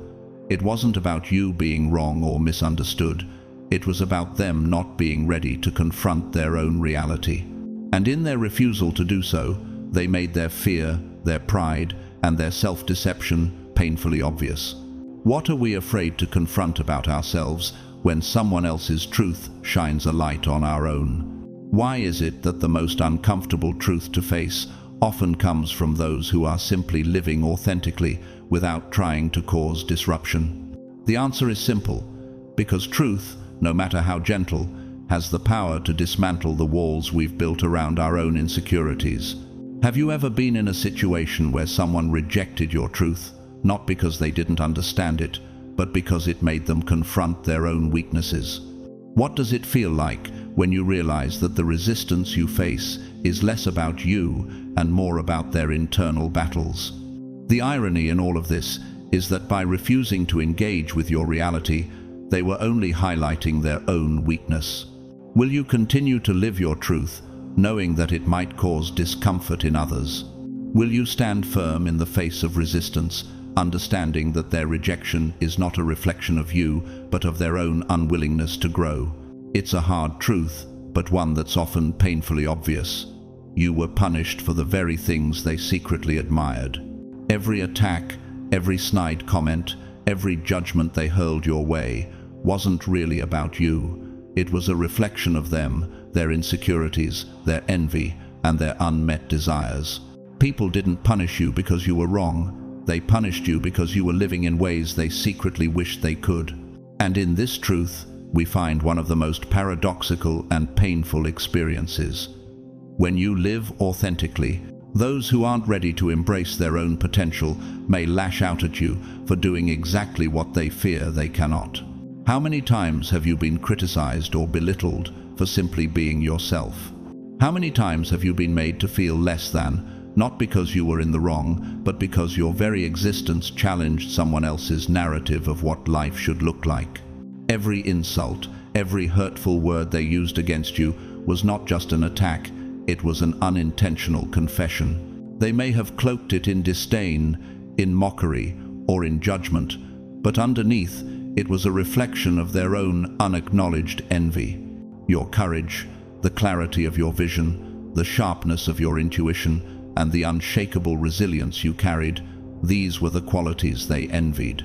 It wasn't about you being wrong or misunderstood. It was about them not being ready to confront their own reality. And in their refusal to do so, they made their fear, their pride, and their self-deception painfully obvious. What are we afraid to confront about ourselves when someone else's truth shines a light on our own? Why is it that the most uncomfortable truth to face often comes from those who are simply living authentically without trying to cause disruption? The answer is simple: because truth, no matter how gentle, has the power to dismantle the walls we've built around our own insecurities. Have you ever been in a situation where someone rejected your truth, not because they didn't understand it, but because it made them confront their own weaknesses? What does it feel like when you realize that the resistance you face is less about you and more about their internal battles? The irony in all of this is that by refusing to engage with your reality, they were only highlighting their own weakness. Will you continue to live your truth, knowing that it might cause discomfort in others? Will you stand firm in the face of resistance, understanding that their rejection is not a reflection of you, but of their own unwillingness to grow? It's a hard truth, but one that's often painfully obvious. You were punished for the very things they secretly admired. Every attack, every snide comment, every judgment they hurled your way wasn't really about you. It was a reflection of them, their insecurities, their envy, and their unmet desires. People didn't punish you because you were wrong. They punished you because you were living in ways they secretly wished they could. And in this truth, we find one of the most paradoxical and painful experiences. When you live authentically, those who aren't ready to embrace their own potential may lash out at you for doing exactly what they fear they cannot. How many times have you been criticized or belittled for simply being yourself? How many times have you been made to feel less than, not because you were in the wrong, but because your very existence challenged someone else's narrative of what life should look like? Every insult, every hurtful word they used against you was not just an attack, it was an unintentional confession. They may have cloaked it in disdain, in mockery, or in judgment, but underneath, it was a reflection of their own unacknowledged envy. Your courage, the clarity of your vision, the sharpness of your intuition, and the unshakable resilience you carried, these were the qualities they envied.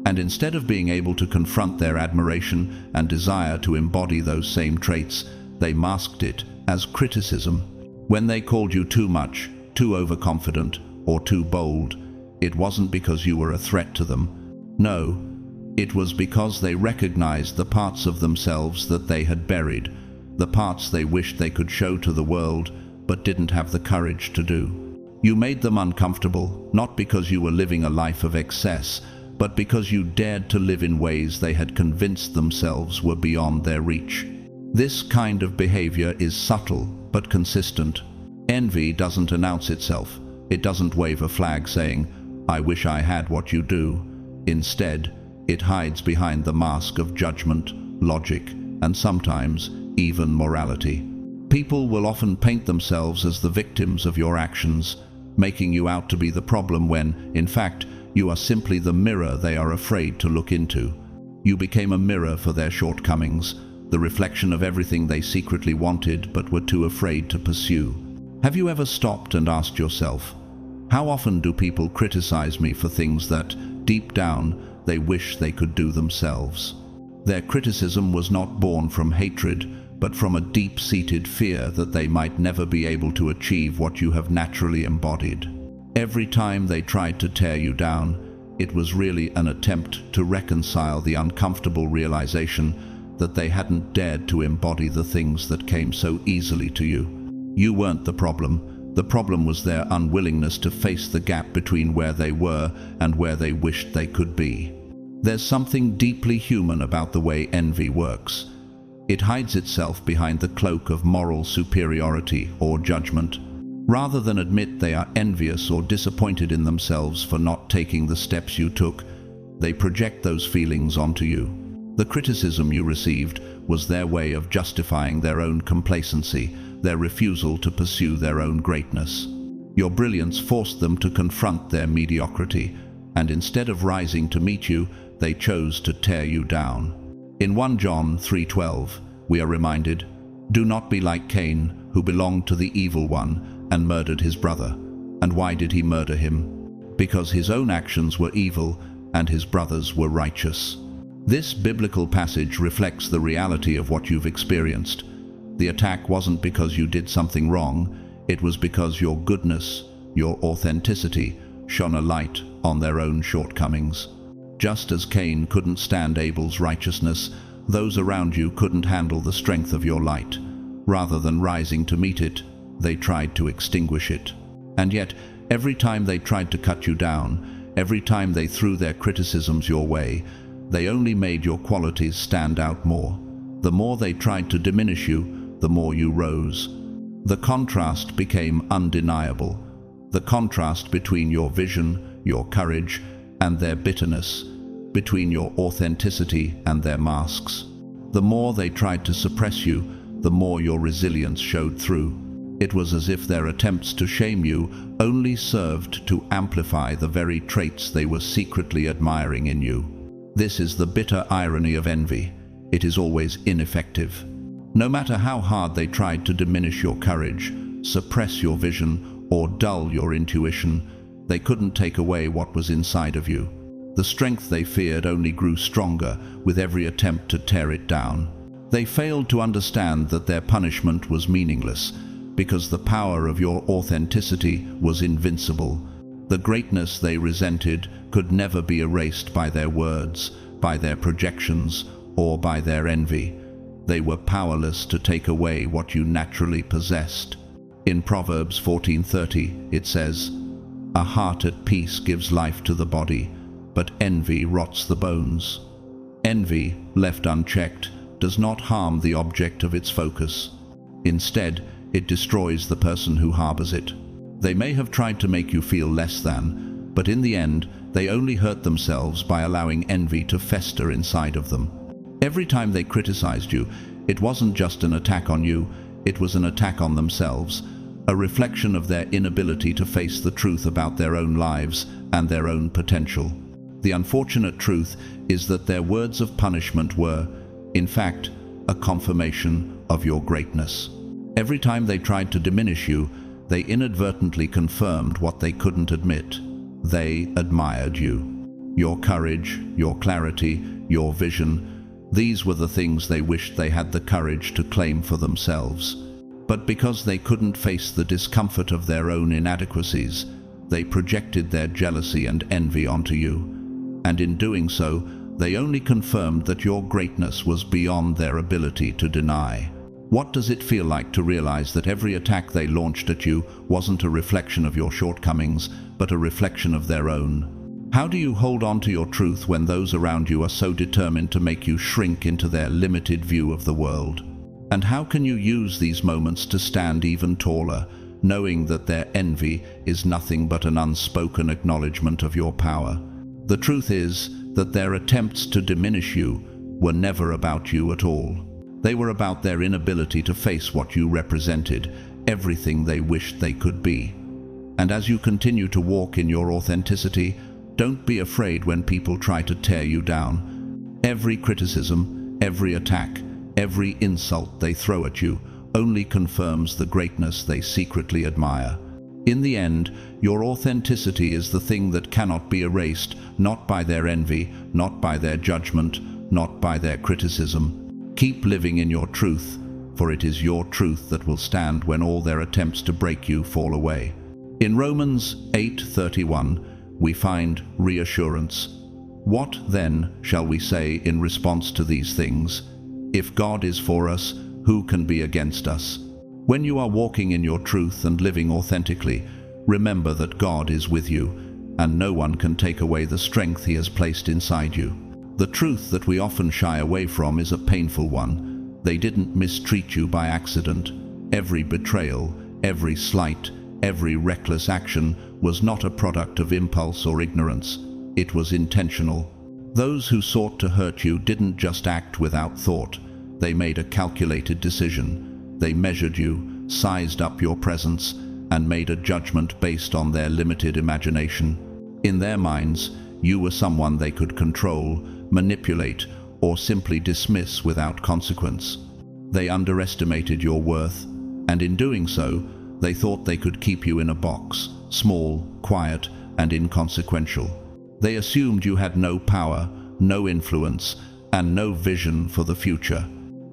And instead of being able to confront their admiration and desire to embody those same traits, they masked it as criticism. When they called you too much, too overconfident, or too bold, it wasn't because you were a threat to them. No, it was because they recognized the parts of themselves that they had buried, the parts they wished they could show to the world, but didn't have the courage to do. You made them uncomfortable, not because you were living a life of excess, but because you dared to live in ways they had convinced themselves were beyond their reach. This kind of behavior is subtle but consistent. Envy doesn't announce itself. It doesn't wave a flag saying, "I wish I had what you do." Instead, it hides behind the mask of judgment, logic, and sometimes even morality. People will often paint themselves as the victims of your actions, making you out to be the problem when, in fact, you are simply the mirror they are afraid to look into. You became a mirror for their shortcomings, the reflection of everything they secretly wanted but were too afraid to pursue. Have you ever stopped and asked yourself, how often do people criticize me for things that, deep down, they wish they could do themselves? Their criticism was not born from hatred, but from a deep-seated fear that they might never be able to achieve what you have naturally embodied. Every time they tried to tear you down, it was really an attempt to reconcile the uncomfortable realization that they hadn't dared to embody the things that came so easily to you. You weren't the problem. The problem was their unwillingness to face the gap between where they were and where they wished they could be. There's something deeply human about the way envy works. It hides itself behind the cloak of moral superiority or judgment. Rather than admit they are envious or disappointed in themselves for not taking the steps you took, they project those feelings onto you. The criticism you received was their way of justifying their own complacency, their refusal to pursue their own greatness. Your brilliance forced them to confront their mediocrity, and instead of rising to meet you, they chose to tear you down. In 1 John 3:12, we are reminded, "Do not be like Cain, who belonged to the evil one and murdered his brother." And why did he murder him? Because his own actions were evil and his brothers were righteous. This biblical passage reflects the reality of what you've experienced. The attack wasn't because you did something wrong, it was because your goodness, your authenticity, shone a light on their own shortcomings. Just as Cain couldn't stand Abel's righteousness, those around you couldn't handle the strength of your light. Rather than rising to meet it, they tried to extinguish it. And yet, every time they tried to cut you down, every time they threw their criticisms your way, they only made your qualities stand out more. The more they tried to diminish you, the more you rose. The contrast became undeniable. The contrast between your vision, your courage, and their bitterness, between your authenticity and their masks. The more they tried to suppress you, the more your resilience showed through. It was as if their attempts to shame you only served to amplify the very traits they were secretly admiring in you. This is the bitter irony of envy. It is always ineffective. No matter how hard they tried to diminish your courage, suppress your vision, or dull your intuition, they couldn't take away what was inside of you. The strength they feared only grew stronger with every attempt to tear it down. They failed to understand that their punishment was meaningless, because the power of your authenticity was invincible. The greatness they resented could never be erased by their words, by their projections, or by their envy. They were powerless to take away what you naturally possessed. In Proverbs 14:30, it says, "A heart at peace gives life to the body, but envy rots the bones." Envy, left unchecked, does not harm the object of its focus. Instead, it destroys the person who harbors it. They may have tried to make you feel less than, but in the end, they only hurt themselves by allowing envy to fester inside of them. Every time they criticized you, it wasn't just an attack on you, it was an attack on themselves, a reflection of their inability to face the truth about their own lives and their own potential. The unfortunate truth is that their words of punishment were, in fact, a confirmation of your greatness. Every time they tried to diminish you, they inadvertently confirmed what they couldn't admit. They admired you. Your courage, your clarity, your vision, these were the things they wished they had the courage to claim for themselves. But because they couldn't face the discomfort of their own inadequacies, they projected their jealousy and envy onto you. And in doing so, they only confirmed that your greatness was beyond their ability to deny. What does it feel like to realize that every attack they launched at you wasn't a reflection of your shortcomings, but a reflection of their own? How do you hold on to your truth when those around you are so determined to make you shrink into their limited view of the world? And how can you use these moments to stand even taller, knowing that their envy is nothing but an unspoken acknowledgement of your power? The truth is that their attempts to diminish you were never about you at all. They were about their inability to face what you represented, everything they wished they could be. And as you continue to walk in your authenticity, don't be afraid when people try to tear you down. Every criticism, every attack, every insult they throw at you only confirms the greatness they secretly admire. In the end, your authenticity is the thing that cannot be erased, not by their envy, not by their judgment, not by their criticism. Keep living in your truth, for it is your truth that will stand when all their attempts to break you fall away. In Romans 8:31, we find reassurance. What then shall we say in response to these things? If God is for us, who can be against us? When you are walking in your truth and living authentically, remember that God is with you, and no one can take away the strength He has placed inside you. The truth that we often shy away from is a painful one. They didn't mistreat you by accident. Every betrayal, every slight, every reckless action was not a product of impulse or ignorance. It was intentional. Those who sought to hurt you didn't just act without thought. They made a calculated decision. They measured you, sized up your presence, and made a judgment based on their limited imagination. In their minds, you were someone they could control, manipulate, or simply dismiss without consequence. They underestimated your worth, and in doing so, they thought they could keep you in a box, small, quiet, and inconsequential. They assumed you had no power, no influence, and no vision for the future.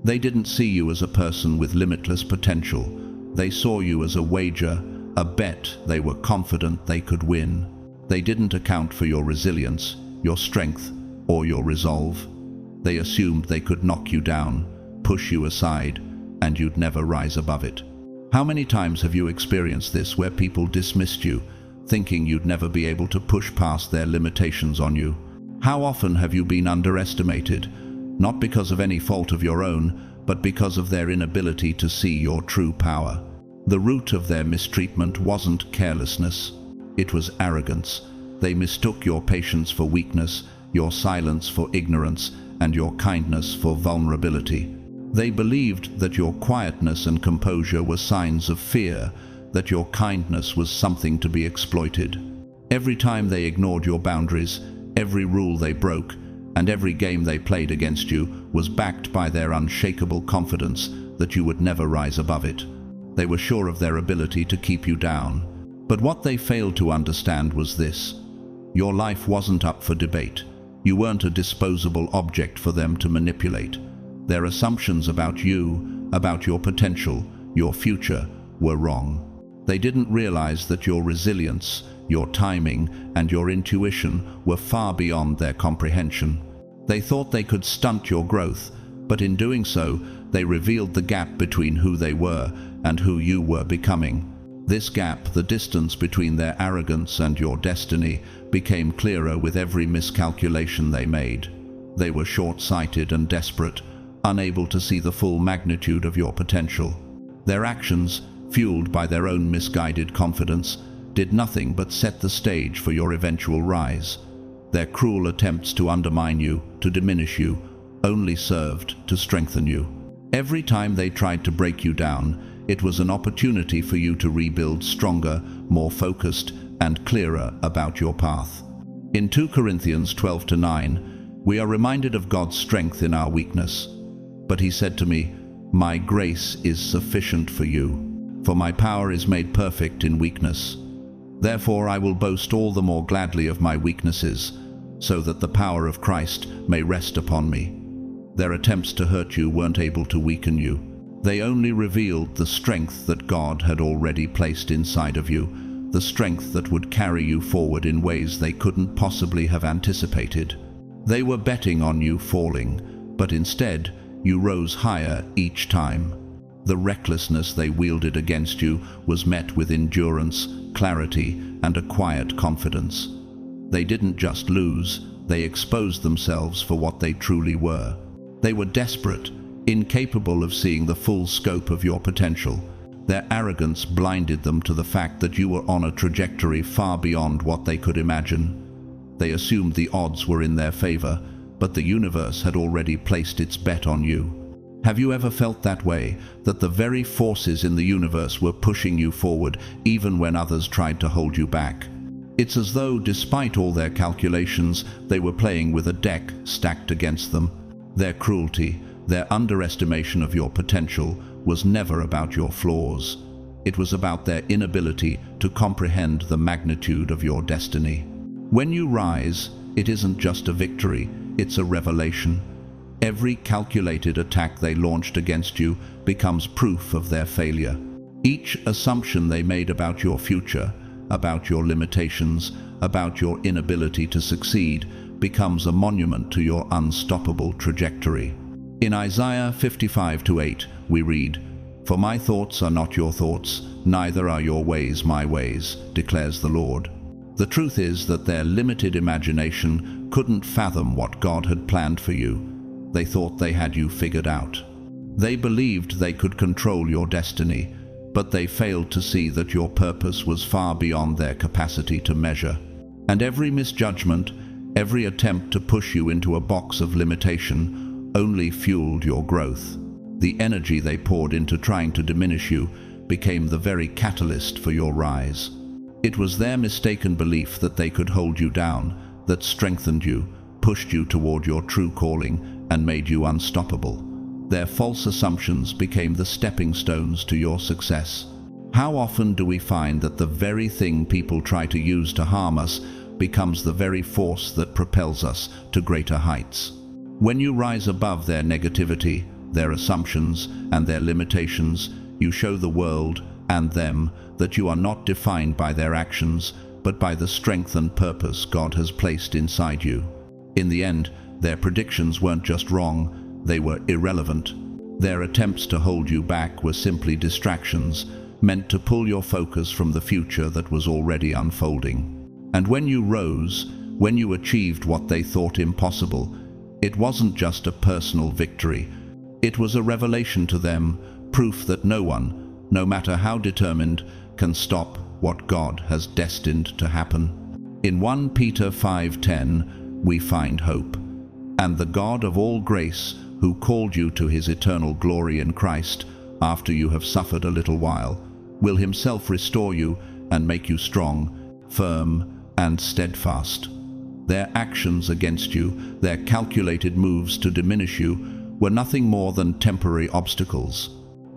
They didn't see you as a person with limitless potential. They saw you as a wager, a bet they were confident they could win. They didn't account for your resilience, your strength, or your resolve. They assumed they could knock you down, push you aside, and you'd never rise above it. How many times have you experienced this, where people dismissed you, thinking you'd never be able to push past their limitations on you? How often have you been underestimated, not because of any fault of your own, but because of their inability to see your true power? The root of their mistreatment wasn't carelessness, it was arrogance. They mistook your patience for weakness, your silence for ignorance, and your kindness for vulnerability. They believed that your quietness and composure were signs of fear, that your kindness was something to be exploited. Every time they ignored your boundaries, every rule they broke, and every game they played against you was backed by their unshakable confidence that you would never rise above it. They were sure of their ability to keep you down. But what they failed to understand was this: your life wasn't up for debate. You weren't a disposable object for them to manipulate. Their assumptions about you, about your potential, your future, were wrong. They didn't realize that your resilience, your timing, and your intuition were far beyond their comprehension. They thought they could stunt your growth, but in doing so, they revealed the gap between who they were and who you were becoming. This gap, the distance between their arrogance and your destiny, became clearer with every miscalculation they made. They were short-sighted and desperate, unable to see the full magnitude of your potential. Their actions, fueled by their own misguided confidence, did nothing but set the stage for your eventual rise. Their cruel attempts to undermine you, to diminish you, only served to strengthen you. Every time they tried to break you down, it was an opportunity for you to rebuild stronger, more focused, and clearer about your path. In 2 Corinthians 12-9, we are reminded of God's strength in our weakness. But He said to me, "My grace is sufficient for you, for my power is made perfect in weakness. Therefore I will boast all the more gladly of my weaknesses, so that the power of Christ may rest upon me." Their attempts to hurt you weren't able to weaken you. They only revealed the strength that God had already placed inside of you, the strength that would carry you forward in ways they couldn't possibly have anticipated. They were betting on you falling, but instead, you rose higher each time. The recklessness they wielded against you was met with endurance, clarity, and a quiet confidence. They didn't just lose, they exposed themselves for what they truly were. They were desperate, incapable of seeing the full scope of your potential. Their arrogance blinded them to the fact that you were on a trajectory far beyond what they could imagine. They assumed the odds were in their favor, but the universe had already placed its bet on you. Have you ever felt that way, that the very forces in the universe were pushing you forward, even when others tried to hold you back? It's as though, despite all their calculations, they were playing with a deck stacked against them. Their cruelty, their underestimation of your potential, was never about your flaws. It was about their inability to comprehend the magnitude of your destiny. When you rise, it isn't just a victory, it's a revelation. Every calculated attack they launched against you becomes proof of their failure. Each assumption they made about your future, about your limitations, about your inability to succeed, becomes a monument to your unstoppable trajectory. In Isaiah 55:8, we read, "For my thoughts are not your thoughts, neither are your ways my ways, declares the Lord." The truth is that their limited imagination couldn't fathom what God had planned for you. They thought they had you figured out. They believed they could control your destiny, but they failed to see that your purpose was far beyond their capacity to measure. And every misjudgment, every attempt to push you into a box of limitation, only fueled your growth. The energy they poured into trying to diminish you became the very catalyst for your rise. It was their mistaken belief that they could hold you down that strengthened you, pushed you toward your true calling, and made you unstoppable. Their false assumptions became the stepping stones to your success. How often do we find that the very thing people try to use to harm us becomes the very force that propels us to greater heights? When you rise above their negativity, their assumptions, and their limitations, you show the world and them that you are not defined by their actions, but by the strength and purpose God has placed inside you. In the end, their predictions weren't just wrong, they were irrelevant. Their attempts to hold you back were simply distractions, meant to pull your focus from the future that was already unfolding. And when you rose, when you achieved what they thought impossible, it wasn't just a personal victory. It was a revelation to them, proof that no one, no matter how determined, can stop what God has destined to happen. In 1 Peter 5:10, we find hope. "And the God of all grace, who called you to his eternal glory in Christ, after you have suffered a little while, will himself restore you and make you strong, firm, and steadfast." Their actions against you, their calculated moves to diminish you, were nothing more than temporary obstacles.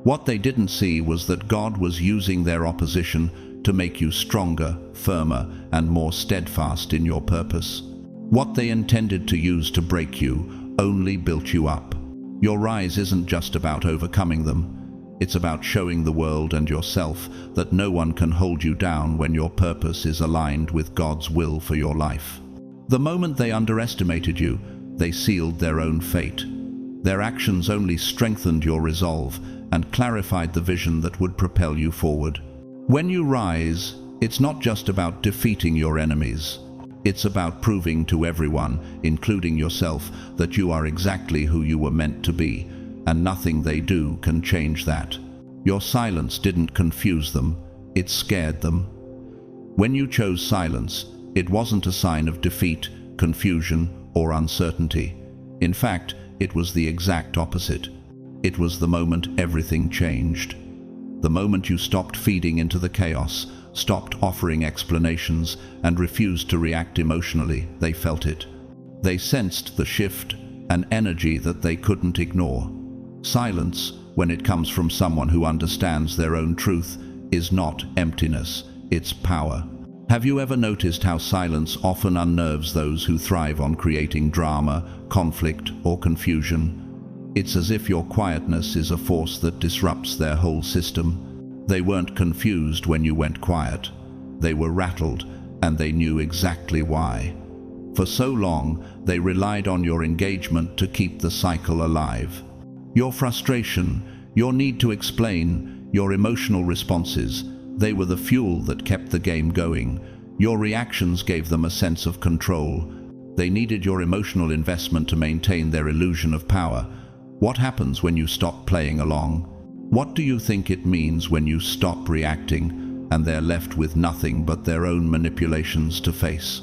What they didn't see was that God was using their opposition to make you stronger, firmer, and more steadfast in your purpose. What they intended to use to break you only built you up. Your rise isn't just about overcoming them. It's about showing the world and yourself that no one can hold you down when your purpose is aligned with God's will for your life. The moment they underestimated you, they sealed their own fate. Their actions only strengthened your resolve and clarified the vision that would propel you forward. When you rise, it's not just about defeating your enemies. It's about proving to everyone, including yourself, that you are exactly who you were meant to be, and nothing they do can change that. Your silence didn't confuse them, it scared them. When you chose silence, it wasn't a sign of defeat, confusion, or uncertainty. In fact, it was the exact opposite. It was the moment everything changed. The moment you stopped feeding into the chaos, stopped offering explanations, and refused to react emotionally, they felt it. They sensed the shift, an energy that they couldn't ignore. Silence, when it comes from someone who understands their own truth, is not emptiness, it's power. Have you ever noticed how silence often unnerves those who thrive on creating drama, conflict, or confusion? It's as if your quietness is a force that disrupts their whole system. They weren't confused when you went quiet. They were rattled, and they knew exactly why. For so long, they relied on your engagement to keep the cycle alive. Your frustration, Your need to explain, your emotional responses, they were the fuel that kept the game going. Your reactions gave them a sense of control. They needed your emotional investment to maintain their illusion of power. What happens when you stop playing along? What do you think it means when you stop reacting and they're left with nothing but their own manipulations to face?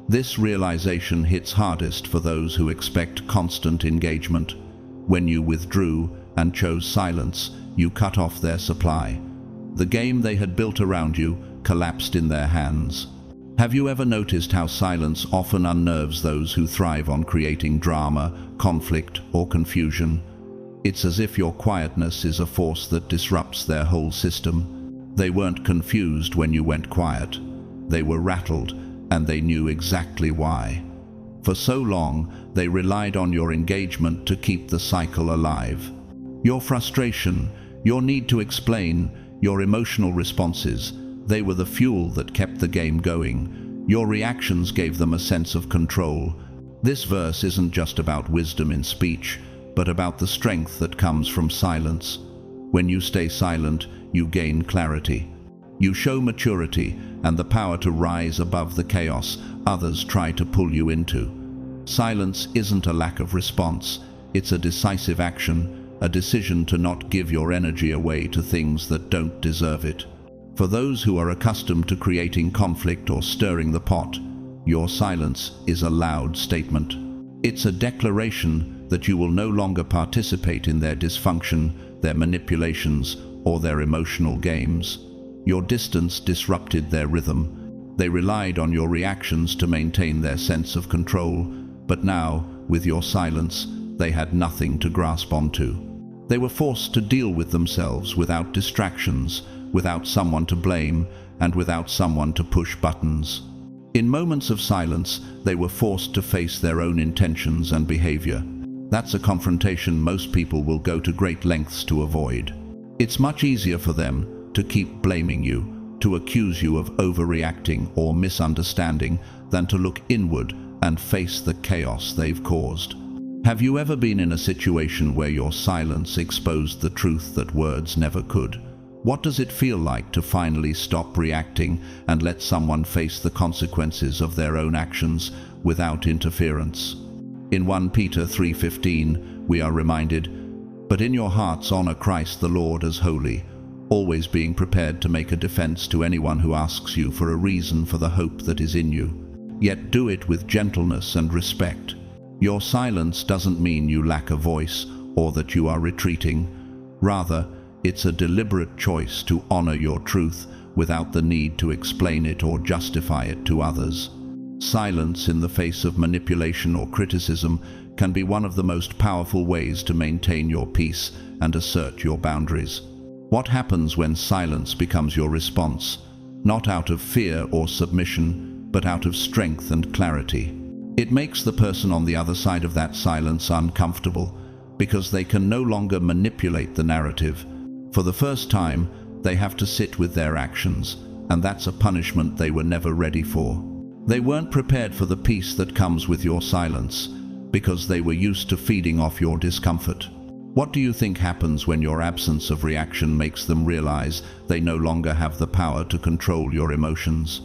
This realization hits hardest for those who expect constant engagement. When you withdrew and chose silence, you cut off their supply. The game they had built around you collapsed in their hands. Have you ever noticed how silence often unnerves those who thrive on creating drama, conflict, or confusion? It's as if your quietness is a force that disrupts their whole system. They weren't confused when you went quiet. They were rattled, and they knew exactly why. For so long, they relied on your engagement to keep the cycle alive. Your frustration, your need to explain, your emotional responses, they were the fuel that kept the game going. Your reactions gave them a sense of control. This verse isn't just about wisdom in speech, but about the strength that comes from silence. When you stay silent, you gain clarity. You show maturity and the power to rise above the chaos others try to pull you into. Silence isn't a lack of response, it's a decisive action, a decision to not give your energy away to things that don't deserve it. For those who are accustomed to creating conflict or stirring the pot, your silence is a loud statement. It's a declaration that you will no longer participate in their dysfunction, their manipulations, or their emotional games. Your distance disrupted their rhythm. They relied on your reactions to maintain their sense of control, but now, with your silence, they had nothing to grasp onto. They were forced to deal with themselves without distractions, without someone to blame, and without someone to push buttons. In moments of silence, they were forced to face their own intentions and behavior. That's a confrontation most people will go to great lengths to avoid. It's much easier for them to keep blaming you, to accuse you of overreacting or misunderstanding, than to look inward and face the chaos they've caused. Have you ever been in a situation where your silence exposed the truth that words never could? What does it feel like to finally stop reacting and let someone face the consequences of their own actions without interference? In 1 Peter 3:15, we are reminded, "But in your hearts honor Christ the Lord as holy, always being prepared to make a defense to anyone who asks you for a reason for the hope that is in you. Yet do it with gentleness and respect." Your silence doesn't mean you lack a voice or that you are retreating. Rather, it's a deliberate choice to honor your truth without the need to explain it or justify it to others. Silence in the face of manipulation or criticism can be one of the most powerful ways to maintain your peace and assert your boundaries. What happens when silence becomes your response? Not out of fear or submission, but out of strength and clarity. It makes the person on the other side of that silence uncomfortable, because they can no longer manipulate the narrative. For the first time, they have to sit with their actions, and that's a punishment they were never ready for. They weren't prepared for the peace that comes with your silence, because they were used to feeding off your discomfort. What do you think happens when your absence of reaction makes them realize they no longer have the power to control your emotions?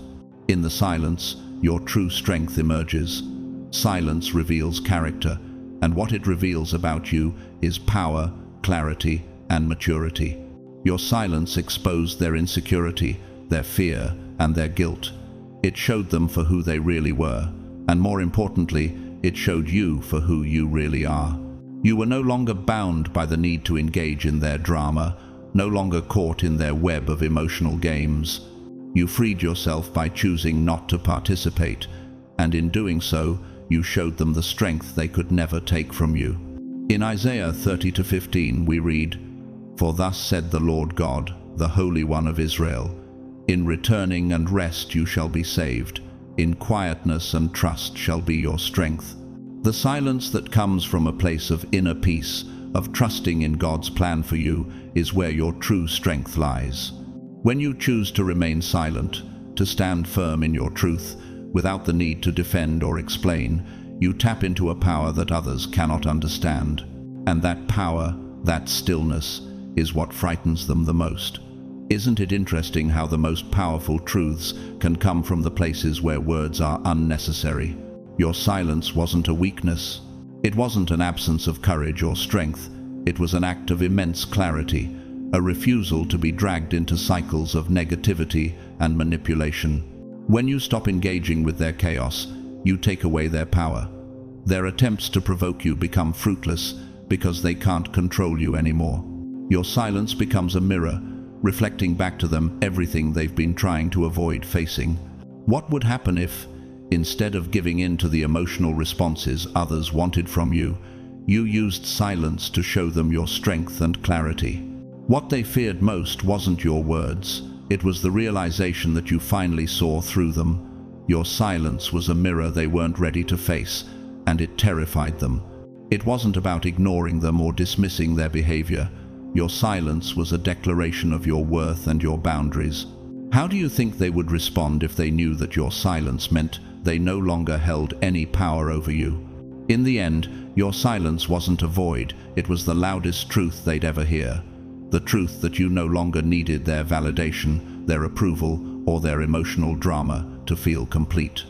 In the silence, your true strength emerges. Silence reveals character, and what it reveals about you is power, clarity, and maturity. Your silence exposed their insecurity, their fear, and their guilt. It showed them for who they really were, and more importantly, it showed you for who you really are. You were no longer bound by the need to engage in their drama, no longer caught in their web of emotional games. You freed yourself by choosing not to participate, and in doing so, you showed them the strength they could never take from you. In Isaiah 30:15 we read, "For thus said the Lord God, the Holy One of Israel, in returning and rest you shall be saved, in quietness and trust shall be your strength." The silence that comes from a place of inner peace, of trusting in God's plan for you, is where your true strength lies. When you choose to remain silent, to stand firm in your truth, without the need to defend or explain, you tap into a power that others cannot understand. And that power, that stillness, is what frightens them the most. Isn't it interesting how the most powerful truths can come from the places where words are unnecessary? Your silence wasn't a weakness. It wasn't an absence of courage or strength. It was an act of immense clarity, a refusal to be dragged into cycles of negativity and manipulation. When you stop engaging with their chaos, you take away their power. Their attempts to provoke you become fruitless because they can't control you anymore. Your silence becomes a mirror, reflecting back to them everything they've been trying to avoid facing. What would happen if, instead of giving in to the emotional responses others wanted from you, you used silence to show them your strength and clarity? What they feared most wasn't your words. It was the realization that you finally saw through them. Your silence was a mirror they weren't ready to face, and it terrified them. It wasn't about ignoring them or dismissing their behavior. Your silence was a declaration of your worth and your boundaries. How do you think they would respond if they knew that your silence meant they no longer held any power over you? In the end, your silence wasn't a void. It was the loudest truth they'd ever hear. The truth that you no longer needed their validation, their approval, or their emotional drama to feel complete.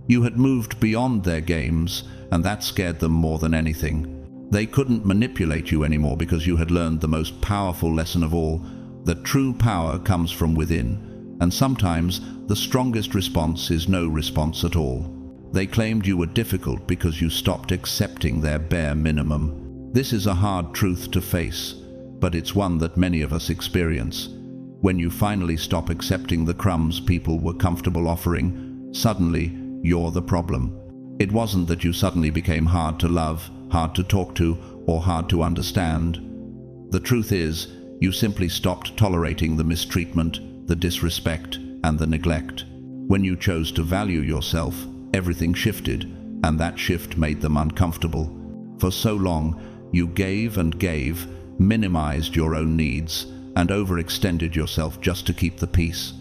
You had moved beyond their games, and that scared them more than anything. They couldn't manipulate you anymore because you had learned the most powerful lesson of all, that true power comes from within, and sometimes the strongest response is no response at all. They claimed you were difficult because you stopped accepting their bare minimum. This is a hard truth to face, but it's one that many of us experience. When you finally stop accepting the crumbs people were comfortable offering, suddenly you're the problem. It wasn't that you suddenly became hard to love, hard to talk to, or hard to understand. The truth is, you simply stopped tolerating the mistreatment, the disrespect, and the neglect. When you chose to value yourself, everything shifted, and that shift made them uncomfortable. For so long, you gave and gave, minimized your own needs, and overextended yourself just to keep the peace.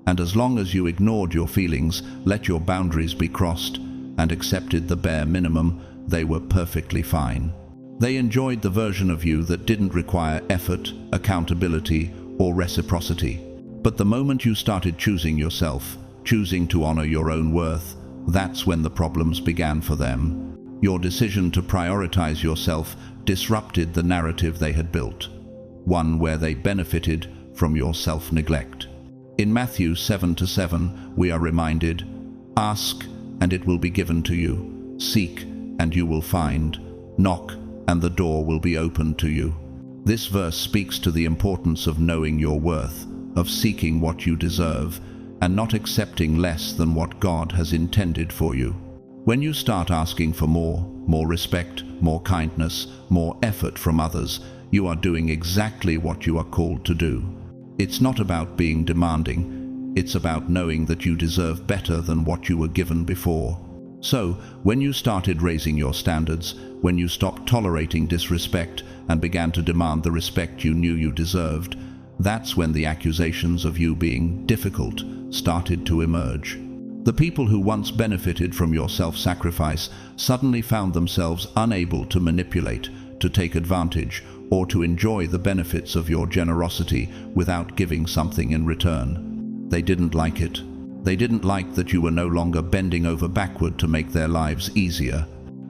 And as long as you ignored your feelings, let your boundaries be crossed, and accepted the bare minimum, they were perfectly fine. They enjoyed the version of you that didn't require effort, accountability, or reciprocity. But the moment you started choosing yourself, choosing to honor your own worth, that's when the problems began for them. Your decision to prioritize yourself disrupted the narrative they had built, one where they benefited from your self-neglect. In Matthew 7:7, we are reminded, "Ask, and it will be given to you. Seek, and you will find. Knock, and the door will be opened to you." This verse speaks to the importance of knowing your worth, of seeking what you deserve, and not accepting less than what God has intended for you. When you start asking for more respect, more kindness, more effort from others, you are doing exactly what you are called to do. It's not about being demanding. It's about knowing that you deserve better than what you were given before. So, when you started raising your standards, when you stopped tolerating disrespect and began to demand the respect you knew you deserved, that's when the accusations of you being difficult started to emerge. The people who once benefited from your self-sacrifice suddenly found themselves unable to manipulate, to take advantage, or to enjoy the benefits of your generosity without giving something in return. They didn't like it. They didn't like that you were no longer bending over backward to make their lives easier.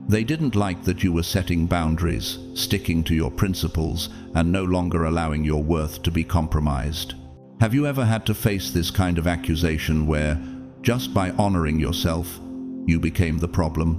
They didn't like that you were setting boundaries, sticking to your principles, and no longer allowing your worth to be compromised. Have you ever had to face this kind of accusation where, just by honoring yourself, you became the problem?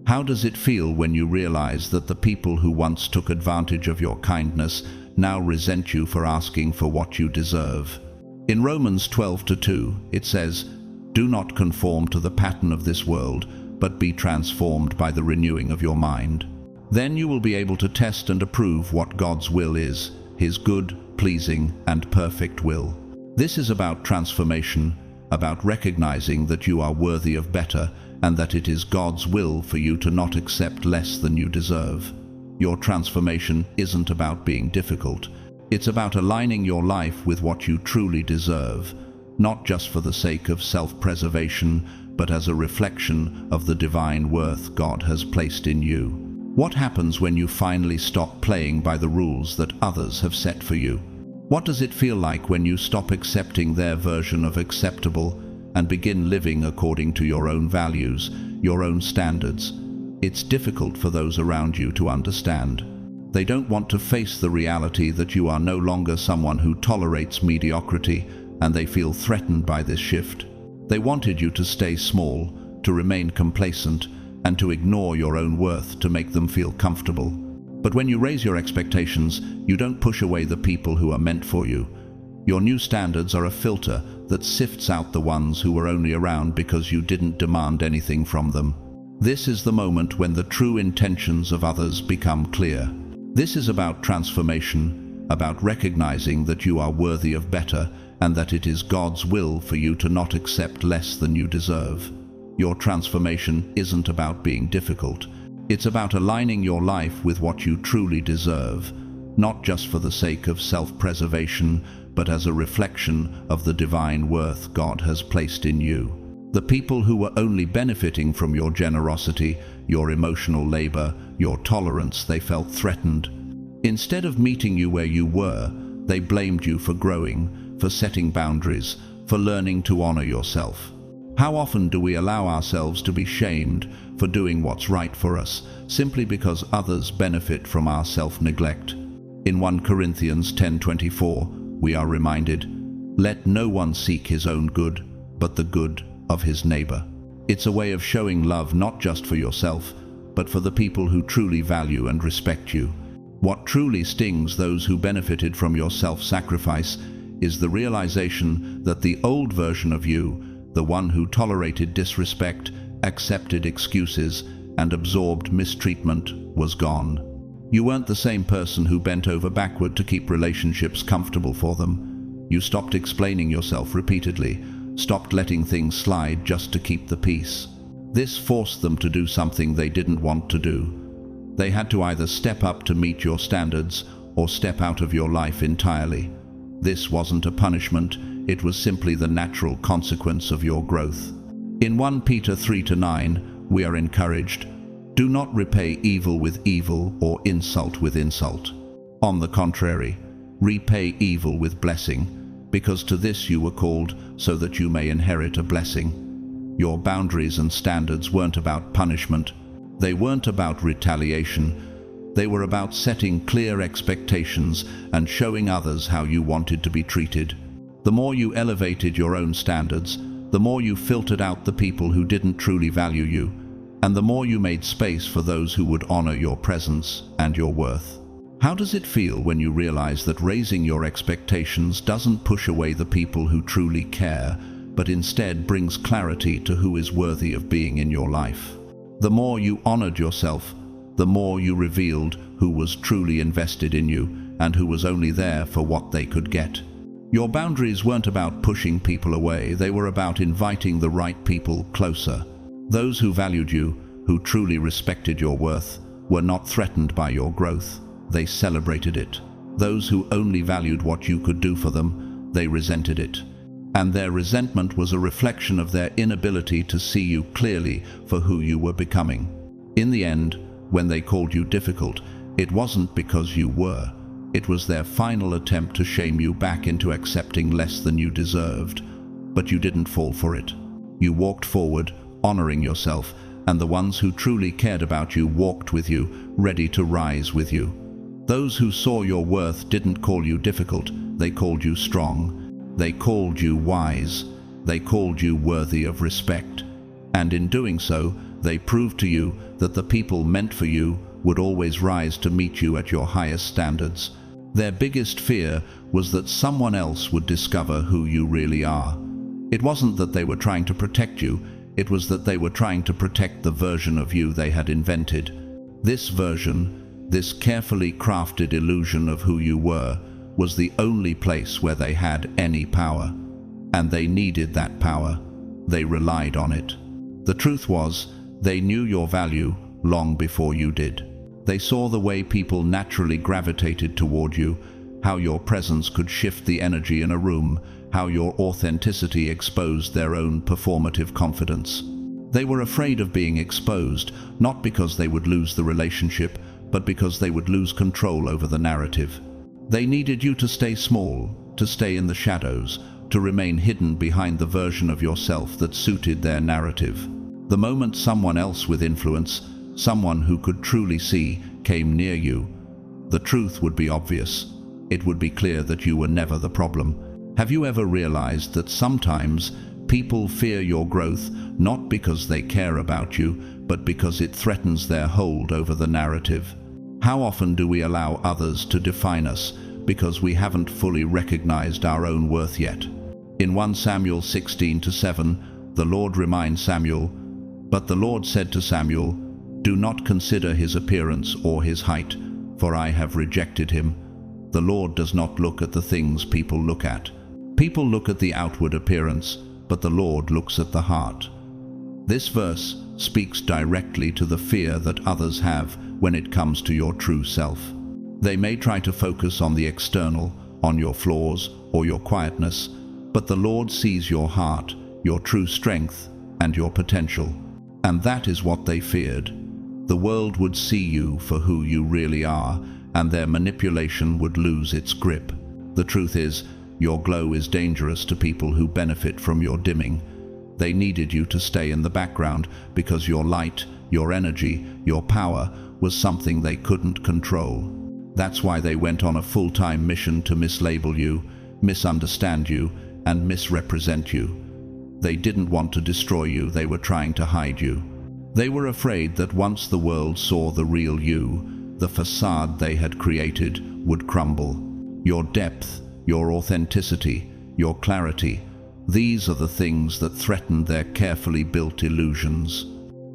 How does it feel when you realize that the people who once took advantage of your kindness now resent you for asking for what you deserve? In Romans 12:2, it says, "Do not conform to the pattern of this world, but be transformed by the renewing of your mind. Then you will be able to test and approve what God's will is, His good, pleasing, and perfect will." This is about transformation, about recognizing that you are worthy of better and that it is God's will for you to not accept less than you deserve. Your transformation isn't about being difficult. It's about aligning your life with what you truly deserve, not just for the sake of self-preservation, but as a reflection of the divine worth God has placed in you. What happens when you finally stop playing by the rules that others have set for you? What does it feel like when you stop accepting their version of acceptable and begin living according to your own values, your own standards? It's difficult for those around you to understand. They don't want to face the reality that you are no longer someone who tolerates mediocrity, and they feel threatened by this shift. They wanted you to stay small, to remain complacent, and to ignore your own worth to make them feel comfortable. But when you raise your expectations, you don't push away the people who are meant for you. Your new standards are a filter that sifts out the ones who were only around because you didn't demand anything from them. This is the moment when the true intentions of others become clear. This is about transformation, about recognizing that you are worthy of better and that it is God's will for you to not accept less than you deserve. Your transformation isn't about being difficult. It's about aligning your life with what you truly deserve, not just for the sake of self-preservation, but as a reflection of the divine worth God has placed in you. The people who were only benefiting from your generosity, your emotional labor, your tolerance, they felt threatened. Instead of meeting you where you were, they blamed you for growing, for setting boundaries, for learning to honor yourself. How often do we allow ourselves to be shamed for doing what's right for us, simply because others benefit from our self-neglect? In 1 Corinthians 10:24, we are reminded, "Let no one seek his own good, but the good of his neighbor." It's a way of showing love not just for yourself, but for the people who truly value and respect you. What truly stings those who benefited from your self-sacrifice is the realization that the old version of you, the one who tolerated disrespect, accepted excuses, and absorbed mistreatment, was gone. You weren't the same person who bent over backward to keep relationships comfortable for them. You stopped explaining yourself repeatedly, stopped letting things slide just to keep the peace. This forced them to do something they didn't want to do. They had to either step up to meet your standards or step out of your life entirely. This wasn't a punishment, it was simply the natural consequence of your growth. In 1 Peter 3-9, we are encouraged, "Do not repay evil with evil or insult with insult. On the contrary, repay evil with blessing, because to this you were called, so that you may inherit a blessing." Your boundaries and standards weren't about punishment. They weren't about retaliation. They were about setting clear expectations and showing others how you wanted to be treated. The more you elevated your own standards, the more you filtered out the people who didn't truly value you, and the more you made space for those who would honor your presence and your worth. How does it feel when you realize that raising your expectations doesn't push away the people who truly care, but instead brings clarity to who is worthy of being in your life? The more you honored yourself, the more you revealed who was truly invested in you and who was only there for what they could get. Your boundaries weren't about pushing people away, they were about inviting the right people closer. Those who valued you, who truly respected your worth, were not threatened by your growth, they celebrated it. Those who only valued what you could do for them, they resented it. And their resentment was a reflection of their inability to see you clearly for who you were becoming. In the end, when they called you difficult, it wasn't because you were. It was their final attempt to shame you back into accepting less than you deserved. But you didn't fall for it. You walked forward, honoring yourself, and the ones who truly cared about you walked with you, ready to rise with you. Those who saw your worth didn't call you difficult, they called you strong. They called you wise. They called you worthy of respect. And in doing so, they proved to you that the people meant for you would always rise to meet you at your highest standards. Their biggest fear was that someone else would discover who you really are. It wasn't that they were trying to protect you, it was that they were trying to protect the version of you they had invented. This version, this carefully crafted illusion of who you were, was the only place where they had any power. And they needed that power. They relied on it. The truth was, they knew your value long before you did. They saw the way people naturally gravitated toward you, how your presence could shift the energy in a room, how your authenticity exposed their own performative confidence. They were afraid of being exposed, not because they would lose the relationship, but because they would lose control over the narrative. They needed you to stay small, to stay in the shadows, to remain hidden behind the version of yourself that suited their narrative. The moment someone else with influence, someone who could truly see, came near you, the truth would be obvious. It would be clear that you were never the problem. Have you ever realized that sometimes people fear your growth not because they care about you, but because it threatens their hold over the narrative? How often do we allow others to define us because we haven't fully recognized our own worth yet? In 1 Samuel 16:7, the Lord reminds Samuel, "But the Lord said to Samuel, do not consider his appearance or his height, for I have rejected him." The Lord does not look at the things people look at. People look at the outward appearance, but the Lord looks at the heart. This verse speaks directly to the fear that others have when it comes to your true self. They may try to focus on the external, on your flaws or your quietness, but the Lord sees your heart, your true strength, and your potential. And that is what they feared. The world would see you for who you really are, and their manipulation would lose its grip. The truth is, your glow is dangerous to people who benefit from your dimming. They needed you to stay in the background because your light, your energy, your power was something they couldn't control. That's why they went on a full-time mission to mislabel you, misunderstand you, and misrepresent you. They didn't want to destroy you, they were trying to hide you. They were afraid that once the world saw the real you, the facade they had created would crumble. Your depth, your authenticity, your clarity, these are the things that threaten their carefully built illusions.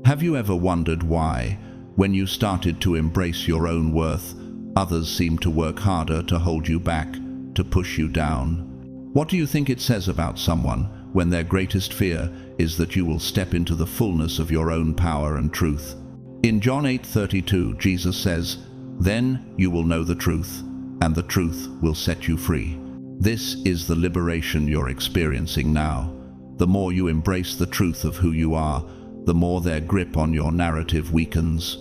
Have you ever wondered why, when you started to embrace your own worth, others seemed to work harder to hold you back, to push you down? What do you think it says about someone when their greatest fear is that you will step into the fullness of your own power and truth? In John 8:32, Jesus says, "Then you will know the truth, and the truth will set you free." This is the liberation you're experiencing now. The more you embrace the truth of who you are, the more their grip on your narrative weakens.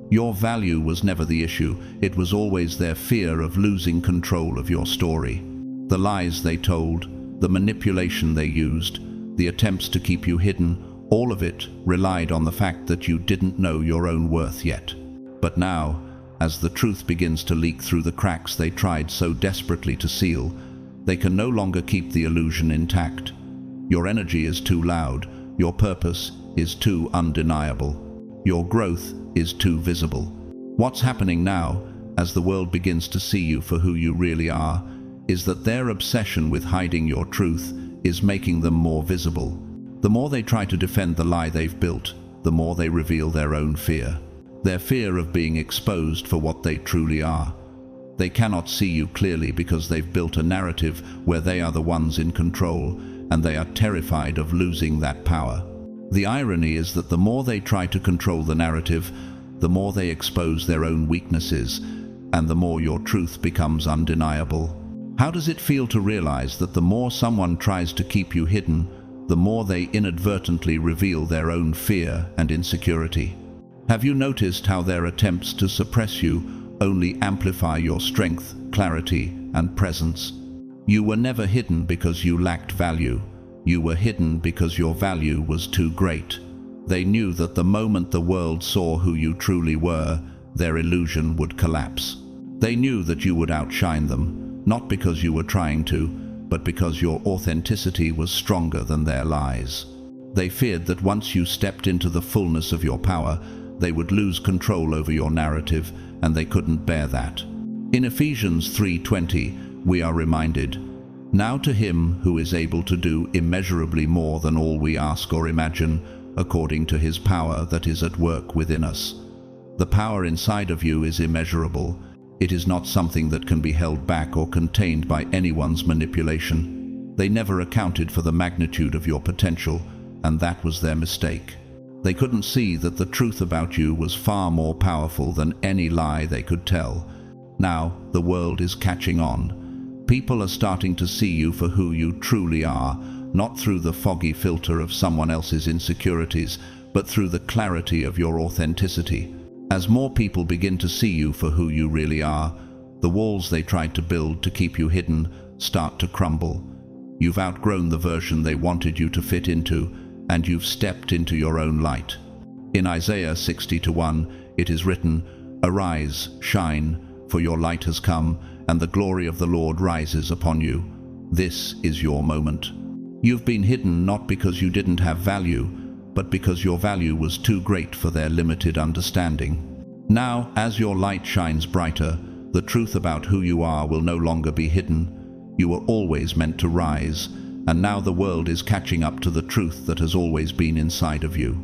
Your value was never the issue, it was always their fear of losing control of your story. The lies they told, the manipulation they used, the attempts to keep you hidden, all of it relied on the fact that you didn't know your own worth yet. But now, as the truth begins to leak through the cracks they tried so desperately to seal, they can no longer keep the illusion intact. Your energy is too loud, your purpose is too undeniable, your growth is too visible. What's happening now, as the world begins to see you for who you really are, is that their obsession with hiding your truth is making them more visible. The more they try to defend the lie they've built, the more they reveal their own fear. Their fear of being exposed for what they truly are. They cannot see you clearly because they've built a narrative where they are the ones in control, and they are terrified of losing that power. The irony is that the more they try to control the narrative, the more they expose their own weaknesses, and the more your truth becomes undeniable. How does it feel to realize that the more someone tries to keep you hidden, the more they inadvertently reveal their own fear and insecurity? Have you noticed how their attempts to suppress you only amplify your strength, clarity, and presence? You were never hidden because you lacked value. You were hidden because your value was too great. They knew that the moment the world saw who you truly were, their illusion would collapse. They knew that you would outshine them, not because you were trying to, but because your authenticity was stronger than their lies. They feared that once you stepped into the fullness of your power, they would lose control over your narrative, and they couldn't bear that. In Ephesians 3:20, we are reminded, "Now to him who is able to do immeasurably more than all we ask or imagine, according to his power that is at work within us." The power inside of you is immeasurable. It is not something that can be held back or contained by anyone's manipulation. They never accounted for the magnitude of your potential, and that was their mistake. They couldn't see that the truth about you was far more powerful than any lie they could tell. Now, the world is catching on. People are starting to see you for who you truly are, not through the foggy filter of someone else's insecurities, but through the clarity of your authenticity. As more people begin to see you for who you really are, the walls they tried to build to keep you hidden start to crumble. You've outgrown the version they wanted you to fit into, and you've stepped into your own light. In Isaiah 60:1, it is written, "Arise, shine, for your light has come, and the glory of the Lord rises upon you." This is your moment. You've been hidden not because you didn't have value, but because your value was too great for their limited understanding. Now, as your light shines brighter, the truth about who you are will no longer be hidden. You were always meant to rise, and now the world is catching up to the truth that has always been inside of you.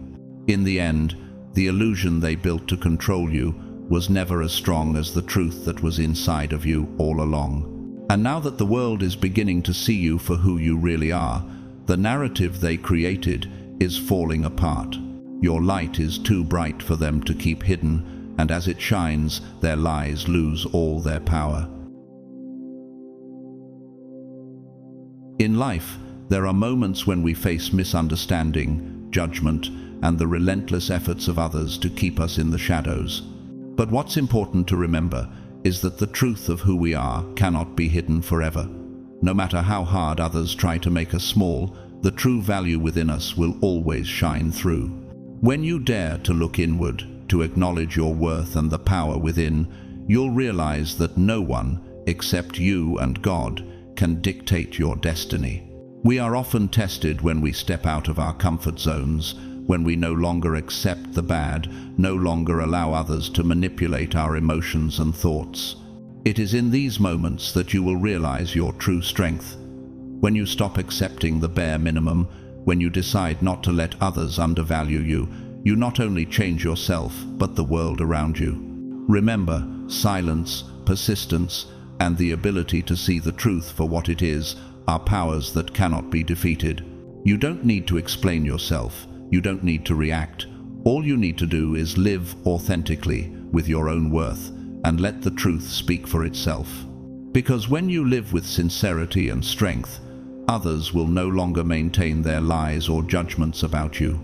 In the end, the illusion they built to control you was never as strong as the truth that was inside of you all along. And now that the world is beginning to see you for who you really are, the narrative they created is falling apart. Your light is too bright for them to keep hidden, and as it shines, their lies lose all their power. In life, there are moments when we face misunderstanding, judgment, and the relentless efforts of others to keep us in the shadows. But what's important to remember is that the truth of who we are cannot be hidden forever. No matter how hard others try to make us small, the true value within us will always shine through. When you dare to look inward, to acknowledge your worth and the power within, you'll realize that no one, except you and God, can dictate your destiny. We are often tested when we step out of our comfort zones, when we no longer accept the bad, no longer allow others to manipulate our emotions and thoughts. It is in these moments that you will realize your true strength. When you stop accepting the bare minimum, when you decide not to let others undervalue you, you not only change yourself, but the world around you. Remember, silence, persistence, and the ability to see the truth for what it is are powers that cannot be defeated. You don't need to explain yourself. You don't need to react. All you need to do is live authentically with your own worth and let the truth speak for itself. Because when you live with sincerity and strength, others will no longer maintain their lies or judgments about you.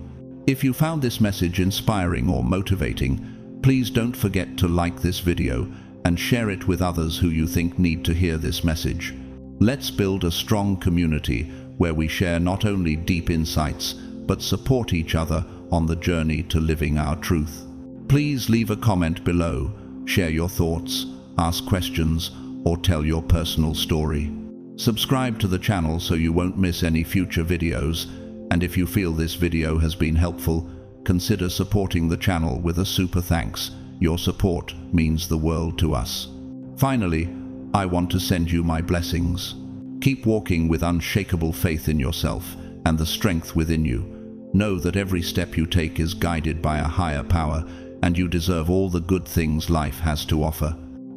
If you found this message inspiring or motivating, please don't forget to like this video and share it with others who you think need to hear this message. Let's build a strong community where we share not only deep insights, but support each other on the journey to living our truth. Please leave a comment below, share your thoughts, ask questions, or tell your personal story. Subscribe to the channel so you won't miss any future videos, and if you feel this video has been helpful, consider supporting the channel with a super thanks. Your support means the world to us. Finally, I want to send you my blessings. Keep walking with unshakable faith in yourself and the strength within you. Know that every step you take is guided by a higher power, and you deserve all the good things life has to offer.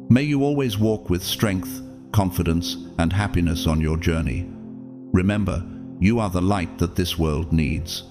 May you always walk with strength, confidence, and happiness on your journey. Remember, you are the light that this world needs.